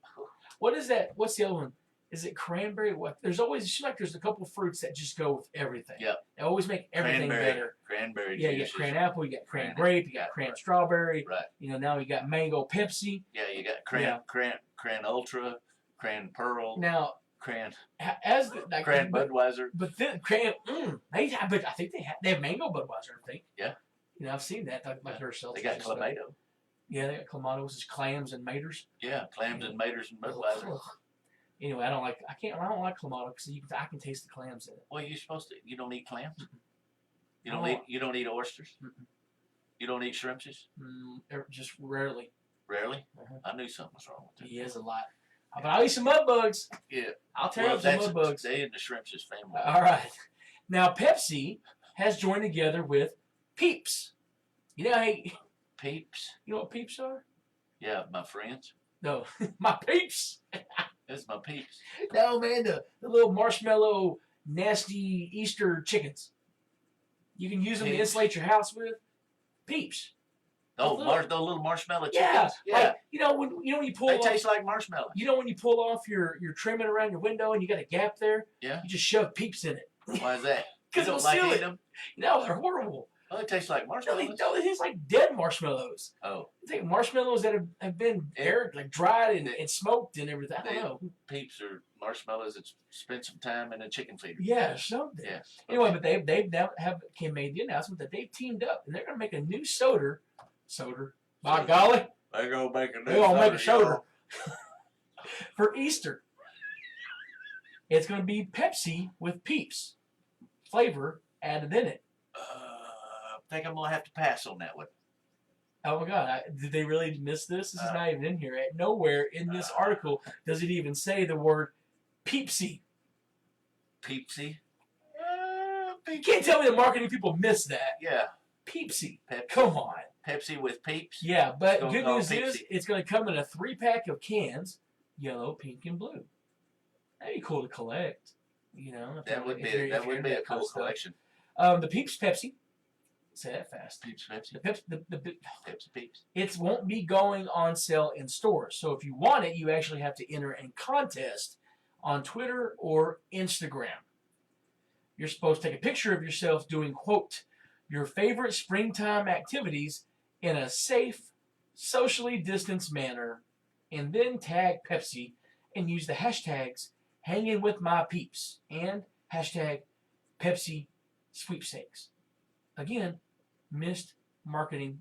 What is that? What's the other one? Is it cranberry? What? There's always, it seems like there's a couple fruits that just go with everything. Yep. They always make everything better. Cranberry Yeah, you juice got cran is- apple, you got cran Cran- grape, you got cran right. strawberry. Right. You know, now you got mango Pepsi. Yeah, you got cran ultra, cran pearl, Now, cran as the, like, cran but, Budweiser. but then but I think they have mango Budweiser. I think. Yeah. You know, I've seen that. Like her self. They got clamato. Yeah, they got clamato, which is clams and maters. Yeah, clams and maters and Budweiser. Ugh. Anyway, I don't like clamato because I can taste the clams in it. Well, you're supposed to. You don't eat clams. You I don't don't eat. want- You don't eat oysters. Mm-mm. You don't eat shrimpses. Just rarely. Rarely. Uh-huh. I knew something was wrong with that. He is a lot. But I'll eat some mud bugs. Yeah. I'll tear Well, up some that's mud bugs. they in the shrimpses family. All right. Now Pepsi has joined together with Peeps. You know, hey, Peeps. you know what Peeps are? Yeah, my friends. No, my Peeps. That's my peeps. No, man, the little marshmallow, nasty Easter chickens. You can use them to Peeps. insulate your house with. Peeps. Oh, little- those little marshmallow Yeah, chickens. Yeah. like you know when you pull They off, taste like marshmallow. you know when you pull off your trimming around your window and you got a gap there. Yeah. You just shove Peeps in it Why is that? because You it'll don't like seal eating it. them? No, they're horrible. Oh, they taste like No, marshmallows. it tastes like dead marshmallows. Oh, It's like marshmallows that have been aired, like dried and smoked and everything. I don't know. peeps are marshmallows that spent some time in a chicken feeder. Yeah, something. Yeah. Anyway, but they've now made the announcement that they've teamed up and they're going to make a new soda. By golly, They're gonna make a new. they're going to make a soda, soda for Easter. It's going to be Pepsi with Peeps flavor added in it. I think I'm gonna have to pass on that one. Oh my God! Did they really miss this? This is not even in here. Nowhere in this article does it even say the word Peepsy. Peepsy. You can't tell me the marketing people missed that. Yeah. Peepsy. Pepsi. Come on. Pepsi with peeps. Yeah, but Don't good call news is Peepsy. it's going to come in a 3-pack of cans, yellow, pink, and blue. That'd be cool to collect. You know, That would be if you're a into that kind cool of stuff. collection. The Peeps Pepsi. Say that fast. Peeps Pepsi. The Peps, Pepsi Peeps. it won't be going on sale in stores. So if you want it, you actually have to enter a contest on Twitter or Instagram. You're supposed to take a picture of yourself doing, quote, your favorite springtime activities in a safe, socially distanced manner, and then tag Pepsi and use the hashtags hanging with my peeps and hashtag Pepsi sweepstakes. Again, missed marketing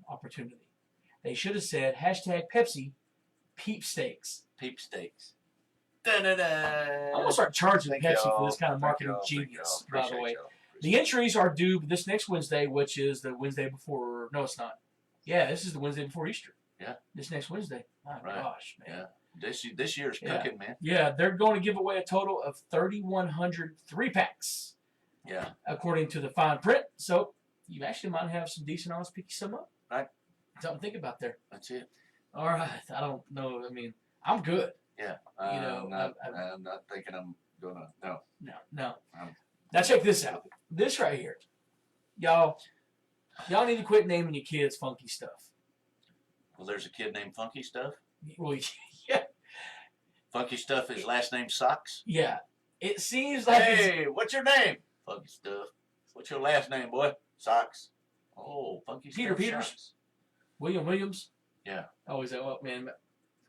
I'm gonna start charging Thank Pepsi y'all. for this kind of Thank marketing y'all. Thank genius. y'all. By the way, Appreciate y'all. the entries are due this next Wednesday, which is the Wednesday before. No, it's not. Yeah, this is the Wednesday before Easter. Yeah. This next Wednesday. My Right. gosh, man. Yeah. This year's cooking, man. Yeah, they're going to give away a total of 3,100 3-packs, Yeah. according to the fine print. So you actually might have some decent odds picking some up. Right. Something to think about there. That's it. All right. I don't know. I mean, I'm good. Yeah. You know, I'm not thinking I'm gonna. No. No. Um, Now check this out. This right here, y'all need to quit naming your kids funky stuff. Well, there's a kid named Funky Stuff. Well, yeah, Funky Stuff. His last name Socks. yeah. It seems like Hey, what's your name? Funky Stuff. What's your last name, boy? Socks. Oh, Funky Peter Stuff. Peters? Socks. William Williams. Yeah. Oh, is that what, man?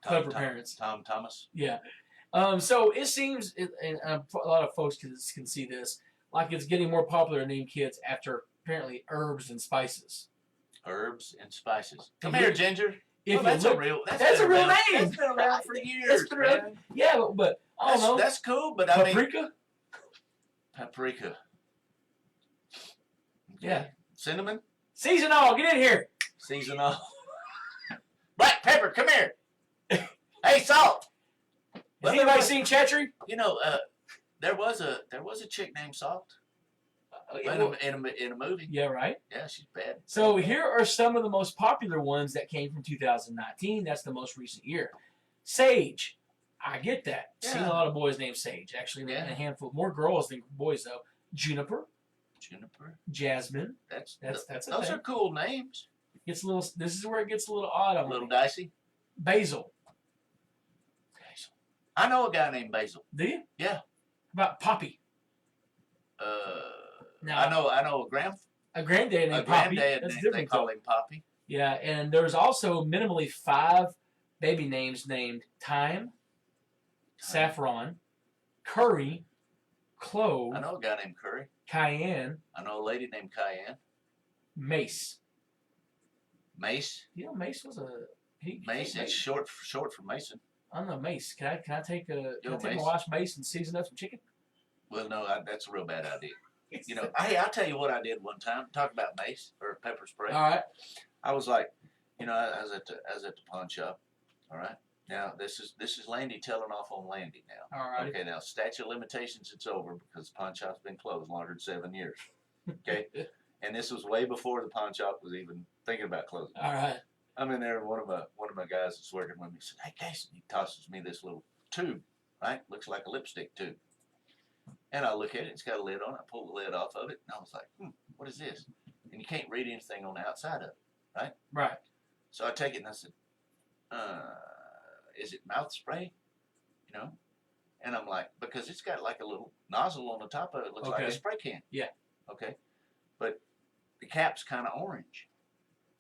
Tom Clever parents. Tom Thomas. Yeah. So it seems, and a lot of folks can see this, like it's getting more popular to name kids after apparently herbs and spices. Herbs and Spices. Come If here, you- Ginger. If Oh, you that's look, a real. that's been a real around- name. That's been around for years, been around- man. yeah, but I don't know. That's cool, but I mean, Paprika. paprika. Okay. Yeah. Cinnamon. Seasonal. Get in here. Seasonal. Black pepper. Come here. Hey, salt. Has Well, anybody seen Chattery? You know, there was a chick named Salt in a movie. Yeah, right. Yeah, she's bad. So here are some of the most popular ones that came from 2019. That's the most recent year. Sage. I get that. Seen a Yeah. lot of boys named Sage. Actually, Yeah. a handful. More girls than boys, though. Juniper. Juniper. Jasmine. That's a those thing. are cool names. Gets a little. This is where it gets a little odd A on little me. dicey. Basil. Basil. I know a guy named Basil. Do you? Yeah. About Poppy. Now, I know a granddad a named Poppy. granddad. That's They different. call though. him Poppy. Yeah, and there's also minimally 5 baby names named Thyme, Saffron, Curry, Clove, I know a guy named Curry. Cayenne, I know a lady named Cayenne. Mace. Mace. You know, Mace was a Mace. It's short for Mason. I don't know, Mace. Can I take my Mace. wife's Mace and season up some chicken? Well, no, that's a real bad idea. You know, hey, I'll tell you what I did one time. Talk about mace or pepper spray. All right. I was like, you know, I was at the pawn shop. All right. Now this is Landy telling off on Landy now. All right. Okay. Now statute of limitations, it's over because the pawn shop's been closed longer than 7 years. Okay. And this was way before the pawn shop was even thinking about closing. All right. I'm in there, and one of my guys that's working with me said, "Hey, Jason," he tosses me this little tube, right? Looks like a lipstick tube. And I look at it, it's got a lid on it. I pull the lid off of it, and I was like, what is this? And you can't read anything on the outside of it, right? Right. So I take it and I said, is it mouth spray? You know? And I'm like, because it's got like a little nozzle on the top of it. It looks like Okay. a spray can. Yeah. Okay. But the cap's kind of orange.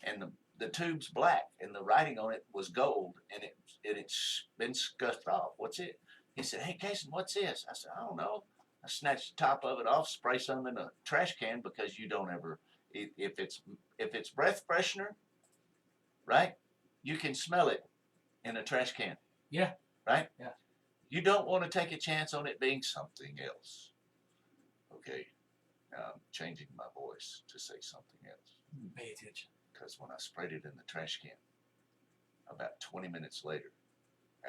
And the tube's black, and the writing on it was gold, and it's been scuffed off. What's it? He said, "Hey, Jason, what's this?" I said, "I don't know." I snatched the top of it off, spray some in a trash can because you don't ever, if it's breath freshener, right? You can smell it in a trash can. Yeah. Right? Yeah. You don't want to take a chance on it being something else. Okay. Now I'm changing my voice to say something else. Pay attention. Because when I sprayed it in the trash can, about 20 minutes later,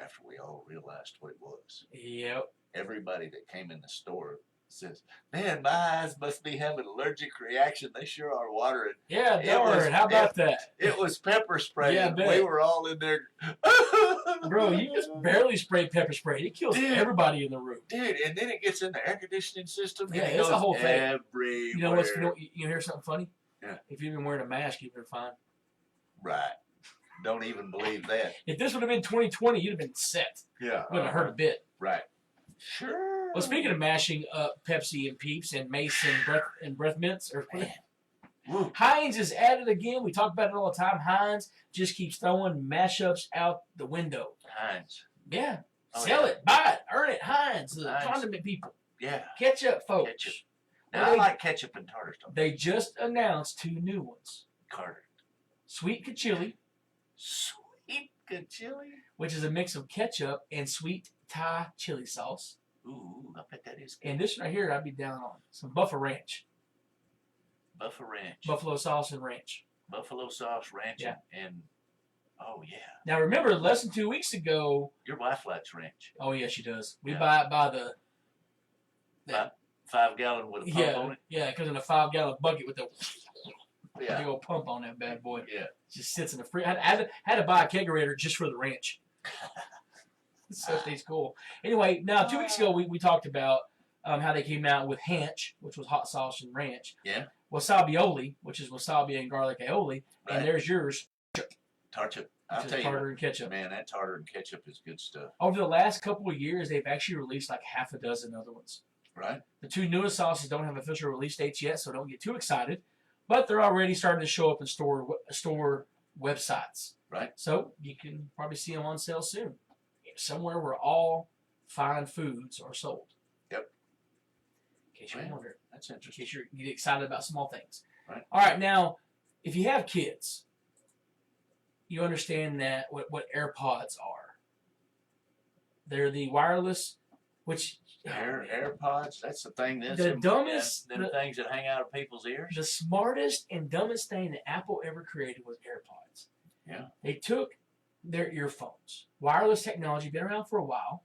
after we all realized what it was, Yep. everybody that came in the store says, "Man, my eyes must be having an allergic reaction. They sure are watering." Yeah, It darn. was- How about that? It was pepper spray. Yeah, I and bet. we were all in there. Bro, you just barely spray pepper spray. It kills Dude. everybody in the room. Dude, and then it gets in the air conditioning system. Yeah, and it it's a goes whole thing. everywhere. You know what's you hear something funny? Yeah. If you've been wearing a mask, you've been fine. Right. Don't even believe that. If this would have been 2020, you'd have been set. Yeah. Wouldn't have hurt a bit. Right. Sure. Well, speaking of mashing up Pepsi and Peeps and Mace and breath mints, or Woo. Heinz is at it again. We talk about it all the time. Heinz just keeps throwing mashups out the window. Heinz. Yeah. Oh, Sell yeah. it. Buy it. Earn it. Heinz. The Heinz. condiment people. Yeah. Ketchup folks. Ketchup. Well, Now, I they- like ketchup and tartar sauce. They just announced 2 new ones. Carter. Sweet Kachili, Sweet good chili. which is a mix of ketchup and sweet Thai chili sauce. Ooh, I bet that is good. And this right here, I'd be down on some Buffalo Ranch. Buffalo Ranch. Buffalo sauce and ranch. Buffalo sauce, ranch, Yeah. and oh yeah. Now remember, less than 2 weeks ago. Your wife likes ranch. Oh yeah, she does. We Yeah. buy it by the. 5 gallon with a pump on it. Yeah, because in a 5-gallon bucket with the Yeah. big old pump on that bad boy. Yeah. Just sits in the fridge. I had to buy a kegerator just for the ranch. So it tastes cool. Anyway, now 2 weeks ago we talked about how they came out with Heinz, which was hot sauce and ranch. Yeah. Wasabioli, which is wasabi and garlic aioli. Right. And there's yours, Tartar. I'll which tell is you, tartar and ketchup. man, that tartar and ketchup is good stuff. Over the last couple of years, they've actually released like half a dozen other ones. Right. The 2 newest sauces don't have official release dates yet, so don't get too excited. But they're already starting to show up in store websites. Right. So you can probably see them on sale soon. Somewhere where all fine foods are sold. Yep. In case you're Wow. wondering. That's In interesting. case you get excited about small things. Right. All right, now, if you have kids, you understand that what AirPods are. They're the wireless, which AirPods, that's the thing. That's The dumbest- them things that hang out of people's ears. the smartest and dumbest thing that Apple ever created was AirPods. Yeah. They took their earphones, wireless technology, been around for a while,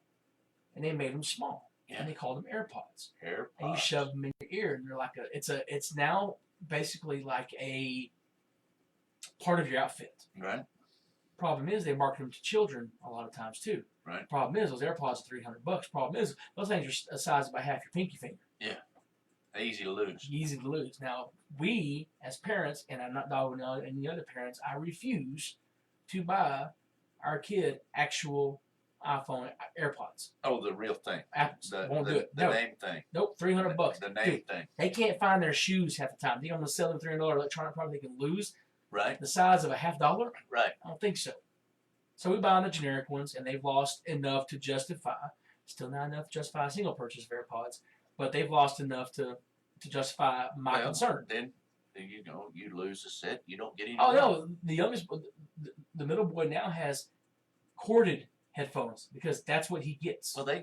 and they made them small, Yeah. and they called them AirPods. AirPods. And you shove them in your ear, and they're like it's now basically like a part of your outfit. Right. Problem is, they market them to children a lot of times too. Right. Problem is, those AirPods are $300. Problem is, those things are the size of about half your pinky finger. Easy to lose. Easy to lose. Now, we as parents, and I'm not dogging on any other parents, I refuse to buy our kid actual iPhone AirPods. Oh, the real thing. Apples The, won't the, do it. the No. name thing. Nope, $300. The name Dude, thing. they can't find their shoes half the time. They don't sell them $300 electronic product they can lose Right. the size of a $50. Right. I don't think so. So we buy the generic ones, and they've lost enough to justify. Still not enough to justify a single purchase of AirPods, but they've lost enough to justify my concern. Then you lose a set. You don't get any. Oh no, the youngest, the middle boy now has corded headphones because that's what he gets. Well, they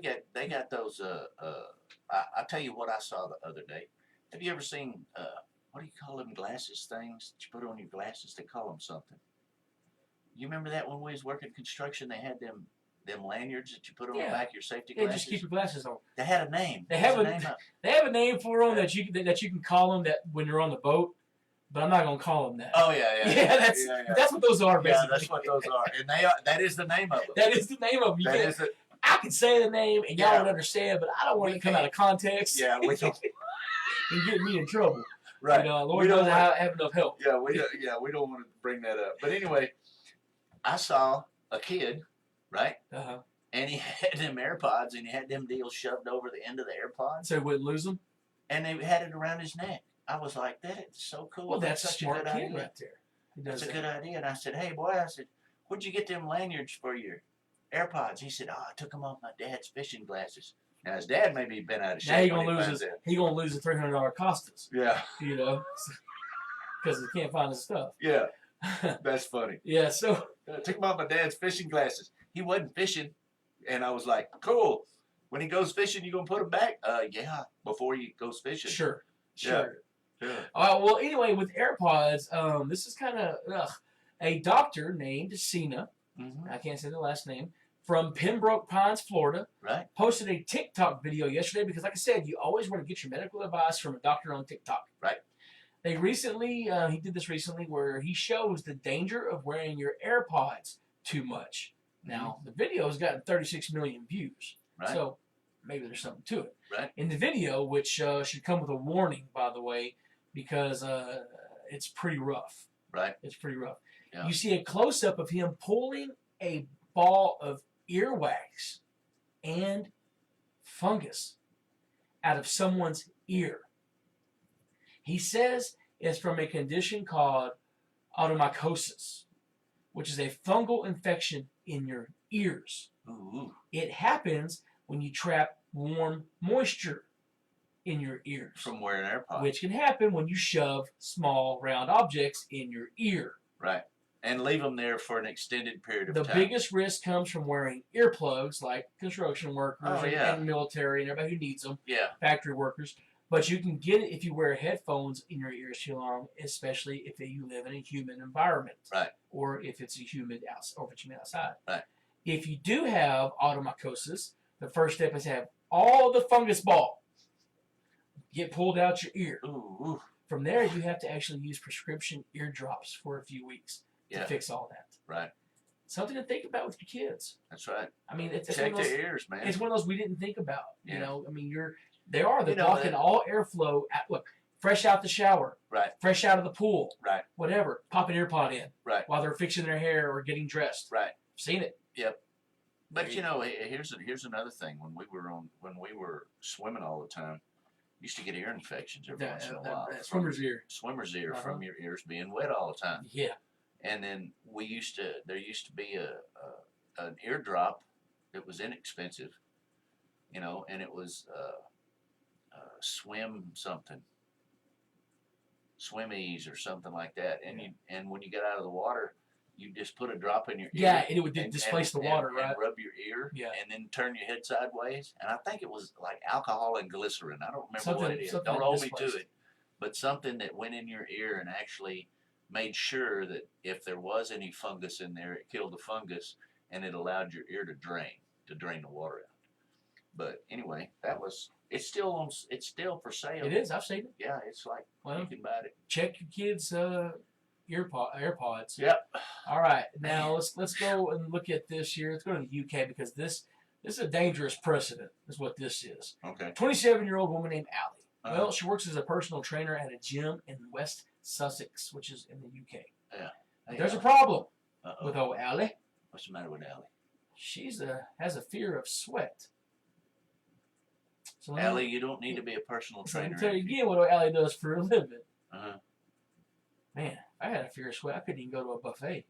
got those. I'll tell you what I saw the other day. Have you ever seen what do you call them glasses things that you put on your glasses? They call them something. You remember that when we was working construction? They had them lanyards that you put on the Yeah. back of your safety They glasses. just keep your glasses on. They had a name. They have There's a- name. They have a name for them that you can call them that when you're on the boat, but I'm not gonna call them that. Oh yeah. yeah, that's what those are Yeah, basically. that's what those are, and they are. That is the name of them. That is the name of them. You That can't- is it. I can say the name and y'all Yeah. would understand, but I don't want it We to come out of context. Yeah, we don't. and get me in trouble. Right. You know, Lord We don't knows I want- have enough help. Yeah, we don't want to bring that up. But anyway, I saw a kid, right, Uh-huh. and he had them AirPods, and he had them deals shoved over the end of the AirPods, So he wouldn't lose them. and they had it around his neck. I was like, that is so cool. Well, that's a such smart good kid idea. right there. He does That's a that. good idea. And I said, hey, boy, where'd you get them lanyards for your AirPods? He said, I took them off my dad's fishing glasses. Now, his dad maybe been out of shape. Now he when gonna lose finds his. that. He gonna lose the $300 Costas. Yeah, You know, because he can't find his stuff. yeah, that's funny. Yeah. So I took him off my dad's fishing glasses. He wasn't fishing, and I was like, cool. When he goes fishing, you gonna put them back? Yeah, before he goes fishing. sure. Yeah. Yeah. Well, anyway, with AirPods, this is kind of a doctor named Cena. Mm-hmm. I can't say the last name. From Pembroke Pines, Florida, Right. posted a TikTok video yesterday because, like I said, you always want to get your medical advice from a doctor on TikTok. Right. They recently, he did this recently where he shows the danger of wearing your AirPods too much. Now, the video has gotten 36 million views. Right. So maybe there's something to it. Right. In the video, which should come with a warning, by the way, because it's pretty rough. Right. It's pretty rough. Yeah. You see a close-up of him pulling a ball of earwax and fungus out of someone's ear. He says it's from a condition called automycosis, which is a fungal infection in your ears. Ooh. It happens when you trap warm moisture in your ears, From wearing AirPods. which can happen when you shove small round objects in your ear. Right. And leave them there for an extended period of The time. biggest risk comes from wearing earplugs, like construction workers and military and everybody who needs them, factory workers. But you can get it if you wear headphones in your ears too long, especially if you live in a humid environment, right? Or if it's a humid outside, right? If you do have automycosis, the first step is to have all the fungus ball get pulled out your ear. Ooh. From there, you have to actually use prescription ear drops for a few weeks to fix all that. Right. Something to think about with your kids. That's right. I mean, it's check one of those, their ears, man. It's one of those we didn't think about. Yeah. You know, I mean, they're blocking all airflow. Look, fresh out the shower, right? Fresh out of the pool, right? Whatever. Pop an ear pod in, right? While they're fixing their hair or getting dressed, right? Seen it. Yep. But you know, here's another thing. When we were swimming all the time, used to get ear infections every once in a while. Swimmer's ear. Swimmer's ear from your ears being wet all the time. Yeah. And then there used to be an ear drop that was inexpensive, you know, and it was Swimmies or something like that. And when you get out of the water, you just put a drop in your ear. Yeah, and it would displace the water, right? And rub your ear, and then turn your head sideways. And I think it was like alcohol and glycerin. I don't remember what it is. Don't hold me to it. But something that went in your ear and actually made sure that if there was any fungus in there, it killed the fungus and it allowed your ear to drain the water out. But anyway, it's still for sale. It is. I've seen it. Yeah, it's like you can buy it. Check your kids' AirPods. Yep. All right, now let's go and look at this here. Let's go to the UK because this is a dangerous precedent. Is what this is. Okay. 27-year-old woman named Allie. Well, she works as a personal trainer at a gym in West Sussex, which is in the UK. Yeah. Hey, there's a problem Uh-oh. with old Allie. What's the matter with Allie? She has a fear of sweat. So Allie, you don't need to be a personal trainer. Let me tell you again what Allie does for a living. Uh-huh. Man, I had a fear of sweat. I couldn't even go to a buffet.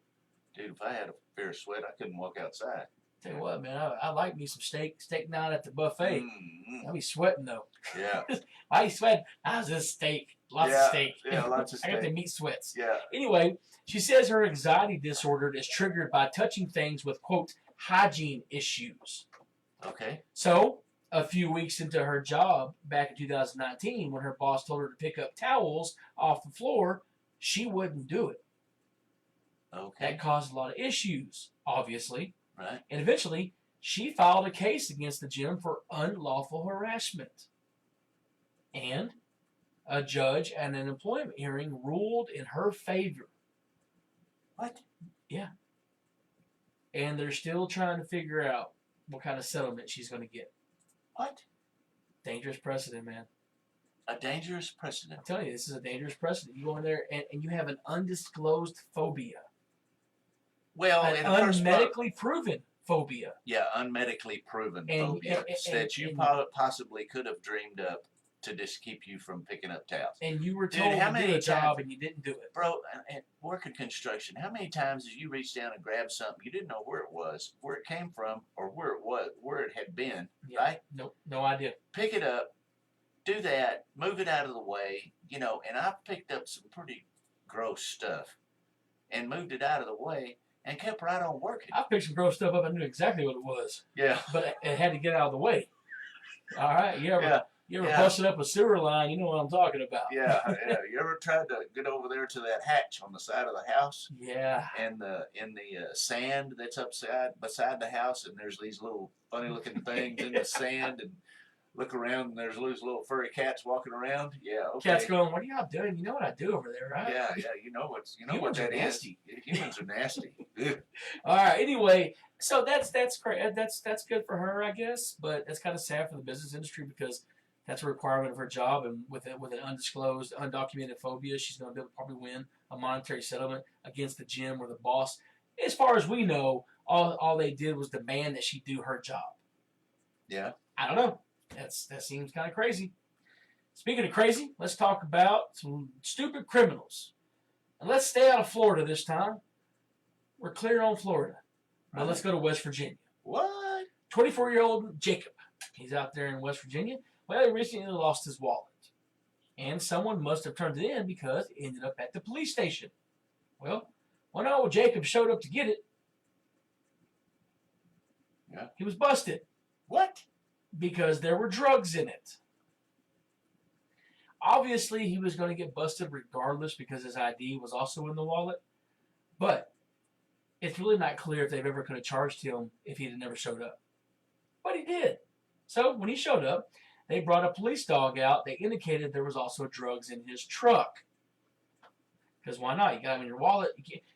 Dude, if I had a fear of sweat, I couldn't walk outside. Tell you what, man, I like me some steak night at the buffet. Mm-hmm. I'll be sweating though. Yeah. I ain't sweating. I was just steak. Lots of steak. Yeah, lots of steak. I got the meat sweats. Yeah. Anyway, she says her anxiety disorder is triggered by touching things with, quote, hygiene issues. Okay. So, a few weeks into her job back in 2019, when her boss told her to pick up towels off the floor, she wouldn't do it. Okay. That caused a lot of issues, obviously. Right. And eventually, she filed a case against the gym for unlawful harassment. And a judge at an employment hearing ruled in her favor. What? Yeah. And they're still trying to figure out what kind of settlement she's going to get. What? Dangerous precedent, man. A dangerous precedent. I'm telling you, this is a dangerous precedent. You go in there and you have an undisclosed phobia. Well, an unmedically proven phobia. Yeah, unmedically proven phobia that you possibly could have dreamed up to just keep you from picking up towels. And you were told to do a job and you didn't do it. Bro, and working construction, how many times did you reach down and grab something you didn't know where it was, where it came from, or where it had been, right? Nope, no idea. Pick it up, do that, move it out of the way, and I've picked up some pretty gross stuff and moved it out of the way and kept right on working. I picked some gross stuff up. I knew exactly what it was. Yeah. But it had to get out of the way. All right? You ever busted up a sewer line? You know what I'm talking about. Yeah. You ever tried to get over there to that hatch on the side of the house? Yeah. And in the sand that's beside the house, and there's these little funny-looking things in the sand, and look around, and there's those little furry cats walking around. Yeah, okay. Cat's going, what are y'all doing? You know what I do over there, right? Yeah, you know what that is. Nasty. Humans are nasty. All right. Anyway, so that's great. That's good for her, I guess. But it's kind of sad for the business industry because that's a requirement of her job, and with an undisclosed, undocumented phobia, she's going to be able to probably win a monetary settlement against the gym or the boss. As far as we know, all they did was demand that she do her job. Yeah. I don't know. That seems kind of crazy. Speaking of crazy, let's talk about some stupid criminals. And let's stay out of Florida this time. We're clear on Florida. Now let's go to West Virginia. What? 24-year-old Jacob. He's out there in West Virginia. Well, he recently lost his wallet. And someone must have turned it in because it ended up at the police station. Well, Well, no, Jacob showed up to get it. Yeah. He was busted What? because there were drugs in it. Obviously, he was going to get busted regardless because his ID was also in the wallet. But it's really not clear if they've ever could have charged him if he had never showed up. But he did. So when he showed up, they brought a police dog out. They indicated there was also drugs in his truck. Because why not? You got them in your wallet.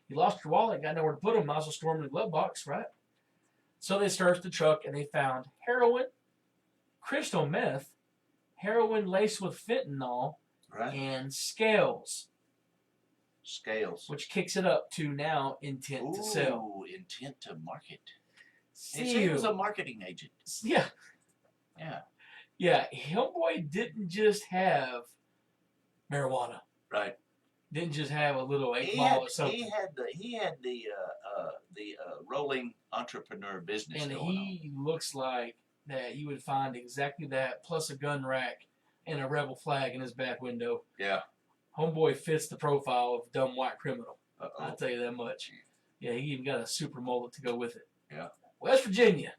You lost your wallet. You got nowhere to put them. Might as well store them in the glove box, right? So they searched the truck and they found heroin, crystal meth, heroin laced with fentanyl, Right. and scales, Scales. which kicks it up to now intent to sell. Ooh, intent to market. See He you. was a marketing agent. Yeah. Yeah. Yeah. Homeboy didn't just have marijuana. Right. Didn't just have a little eight He ball had, or something. he had the rolling entrepreneur business And going he looks like that you would find exactly that, plus a gun rack and a rebel flag in his back window. on. Yeah. Homeboy fits the profile of dumb white criminal. Uh-oh. I'll tell you that much. Yeah, he even got a super mullet to go with it. Yeah. West Virginia,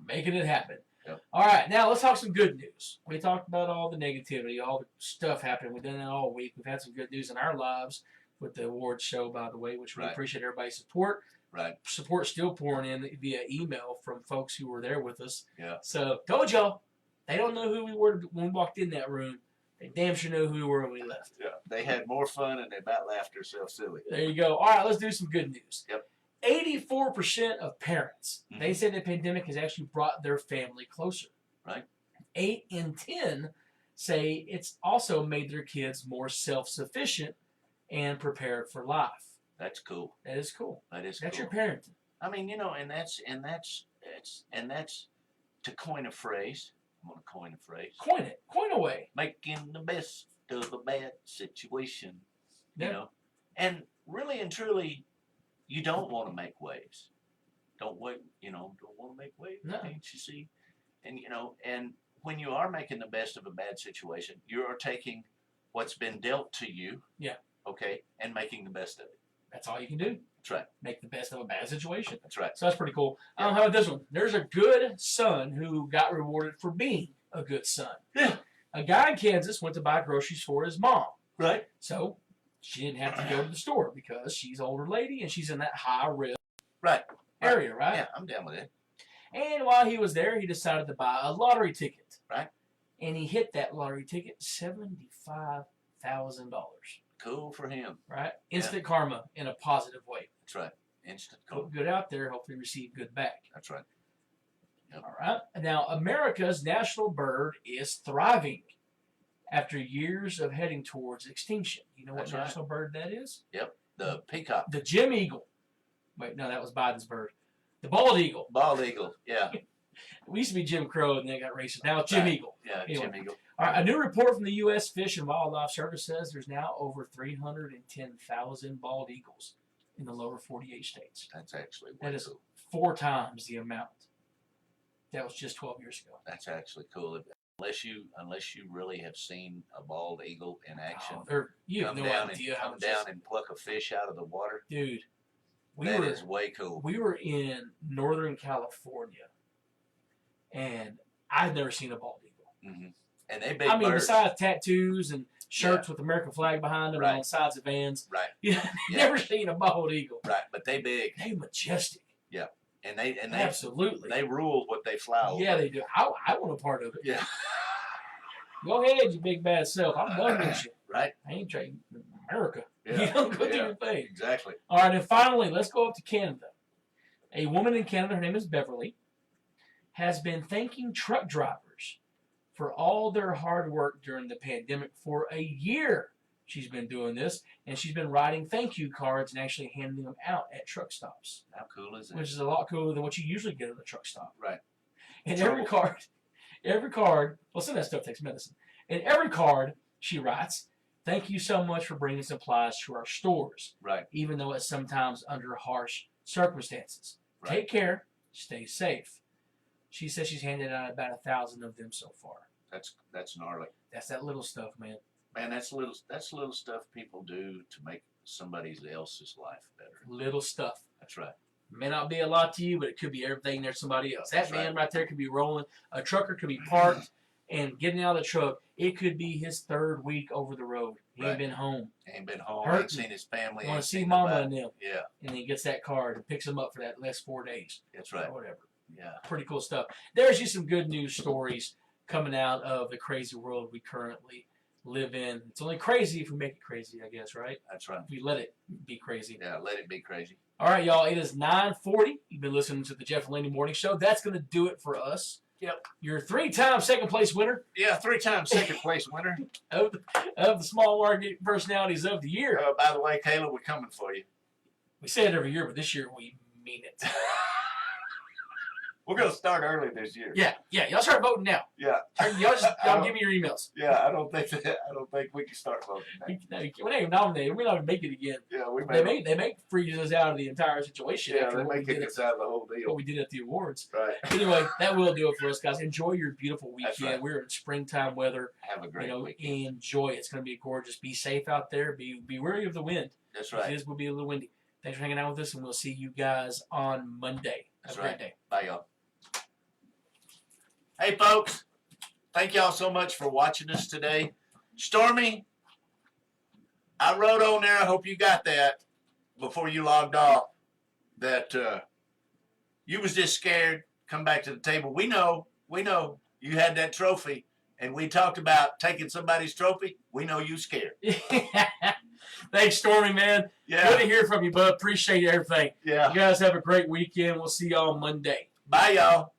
making it happen. Yep. All right, now let's talk some good news. We talked about all the negativity, all the stuff happening. We've done that all week. We've had some good news in our lives with the awards show, by the way, which we Right. appreciate everybody's support. Right. Support still pouring in via email from folks who were there with us. Yeah. So, told y'all, they don't know who we were when we walked in that room. They damn sure know who we were when we left. Yeah. They had more fun and they about laughed themselves silly. There you go. All right, let's do some good news. Yep. 84% of parents, they say the pandemic has actually brought their family closer. Right. 8 in 10 say it's also made their kids more self-sufficient and prepared for life. That's cool. That is cool. That is That's cool. your parenting. I mean, and that's to coin a phrase. I'm gonna coin a phrase. Coin it. Coin away. Making the best of a bad situation. Yeah. You know, and really and truly, you don't want to make waves. Don't wait. Don't want to make waves. No. Can't you see? And and when you are making the best of a bad situation, you are taking what's been dealt to you. Yeah. Okay, and making the best of it. That's all you can do. That's right. Make the best of a bad situation. That's right. So that's pretty cool. How about this one? There's a good son who got rewarded for being a good son. Yeah. A guy in Kansas went to buy groceries for his mom. Right. So she didn't have to go to the store because she's an older lady and she's in that high risk Right. area, right? Yeah, I'm down with it. And while he was there, he decided to buy a lottery ticket. Right. And he hit that lottery ticket $75,000. Cool for him. Right? Instant karma in a positive way. That's right. Instant cool. Put good out there, hopefully receive good back. That's right. Yep. All right. Now, America's national bird is thriving after years of heading towards extinction. You know what That's right. national bird that is? Yep. The peacock. The Jim Eagle. Wait, no, that was Biden's bird. The bald eagle. Bald eagle. Yeah. We used to be Jim Crow, and then it got racist. Now it's Jim Right. Eagle. Yeah. Anyway. Jim Eagle. All right, a new report from the U.S. Fish and Wildlife Service says there's now over 310,000 bald eagles in the lower 48 states. That's actually That way is cool. 4 times the amount. That was just 12 years ago. That's actually cool. Unless you really have seen a bald eagle in action, Oh, you have come no down idea and how come much down and pluck a fish out of the water. dude. That is way cool. We were in Northern California, and I'd never seen a bald eagle. Mm-hmm. And they big I mean, birds. besides tattoos and shirts with American flag behind them Right. on the sides of vans, Right. yeah, Yeah. never seen a bald eagle. Right. But they big. They majestic. And they Absolutely. they rule what they fly over. Yeah, they do. I want a part of it. Yeah. Go ahead, you big bad self. I'm done with you. Right. I ain't trading America. Yeah. You don't go do Yeah. your thing. Exactly. All right, and finally, let's go up to Canada. A woman in Canada, her name is Beverly, has been thanking truck drivers for all their hard work during the pandemic for a year. She's been doing this, and she's been writing thank you cards and actually handing them out at truck stops, How cool is which it? is a lot cooler than what you usually get at a truck stop. Right. And Trouble. every card, well, some of that stuff takes medicine. And every card, she writes, thank you so much for bringing supplies to our stores, Right. even though it's sometimes under harsh circumstances. Right. Take care, stay safe. She says she's handed out about 1,000 of them so far. That's gnarly. That's that little stuff, man. Man, that's little stuff people do to make somebody else's life better. Little stuff. That's right. May not be a lot to you, but it could be everything there to somebody else. That That's man right. right there could be rolling. A trucker could be parked and getting out of the truck. It could be his 3rd week over the road. He ain't Right. been home. Ain't been home. Hurting. Ain't seen his family. Want ain't to see seen mama nobody. and them. Yeah, And then he gets that card and picks him up for that last 4 days. that's right. Or whatever. Yeah. Pretty cool stuff. There's just some good news stories coming out of the crazy world we currently live in. It's only crazy if we make it crazy, I guess, right? That's right. If we let it be crazy. Yeah, let it be crazy. All right, y'all. It is 9:40. You've been listening to the Jeff and Landy Morning Show. That's going to do it for us. Yep. Your 3-time second place winner Yeah, 3-time second place winner. of the Small Market Personalities of the Year. By the way, Kayla, we're coming for you. We say it every year, but this year we mean it. We're gonna start early this year. Yeah. Y'all start voting now. Yeah. Y'all give me your emails. Yeah, I don't think we can start voting now. We're not even nominated. We're not even make it again. Yeah, we They may freeze us out of the entire situation. Yeah, after they what may we kick did us out of the whole what deal. we did at the awards. Right. Anyway, that will do it for us, guys. Enjoy your beautiful That's weekend. right. We're in springtime weather. Have a great You know, weekend. enjoy it. It's going to be gorgeous. Be safe out there. Be wary of the wind. That's It right. is will be a little windy. Thanks for hanging out with us, and we'll see you guys on Monday. Have That's a great right. day. Bye, y'all. Hey, folks. Thank y'all so much for watching us today. Stormy, I wrote on there, I hope you got that before you logged off, that you was just scared. Come back to the table. We know you had that trophy, and we talked about taking somebody's trophy. We know you scared. Thanks, Stormy, man. Yeah. Good to hear from you, bud. Appreciate everything. Yeah. You guys have a great weekend. We'll see y'all Monday. Bye, y'all.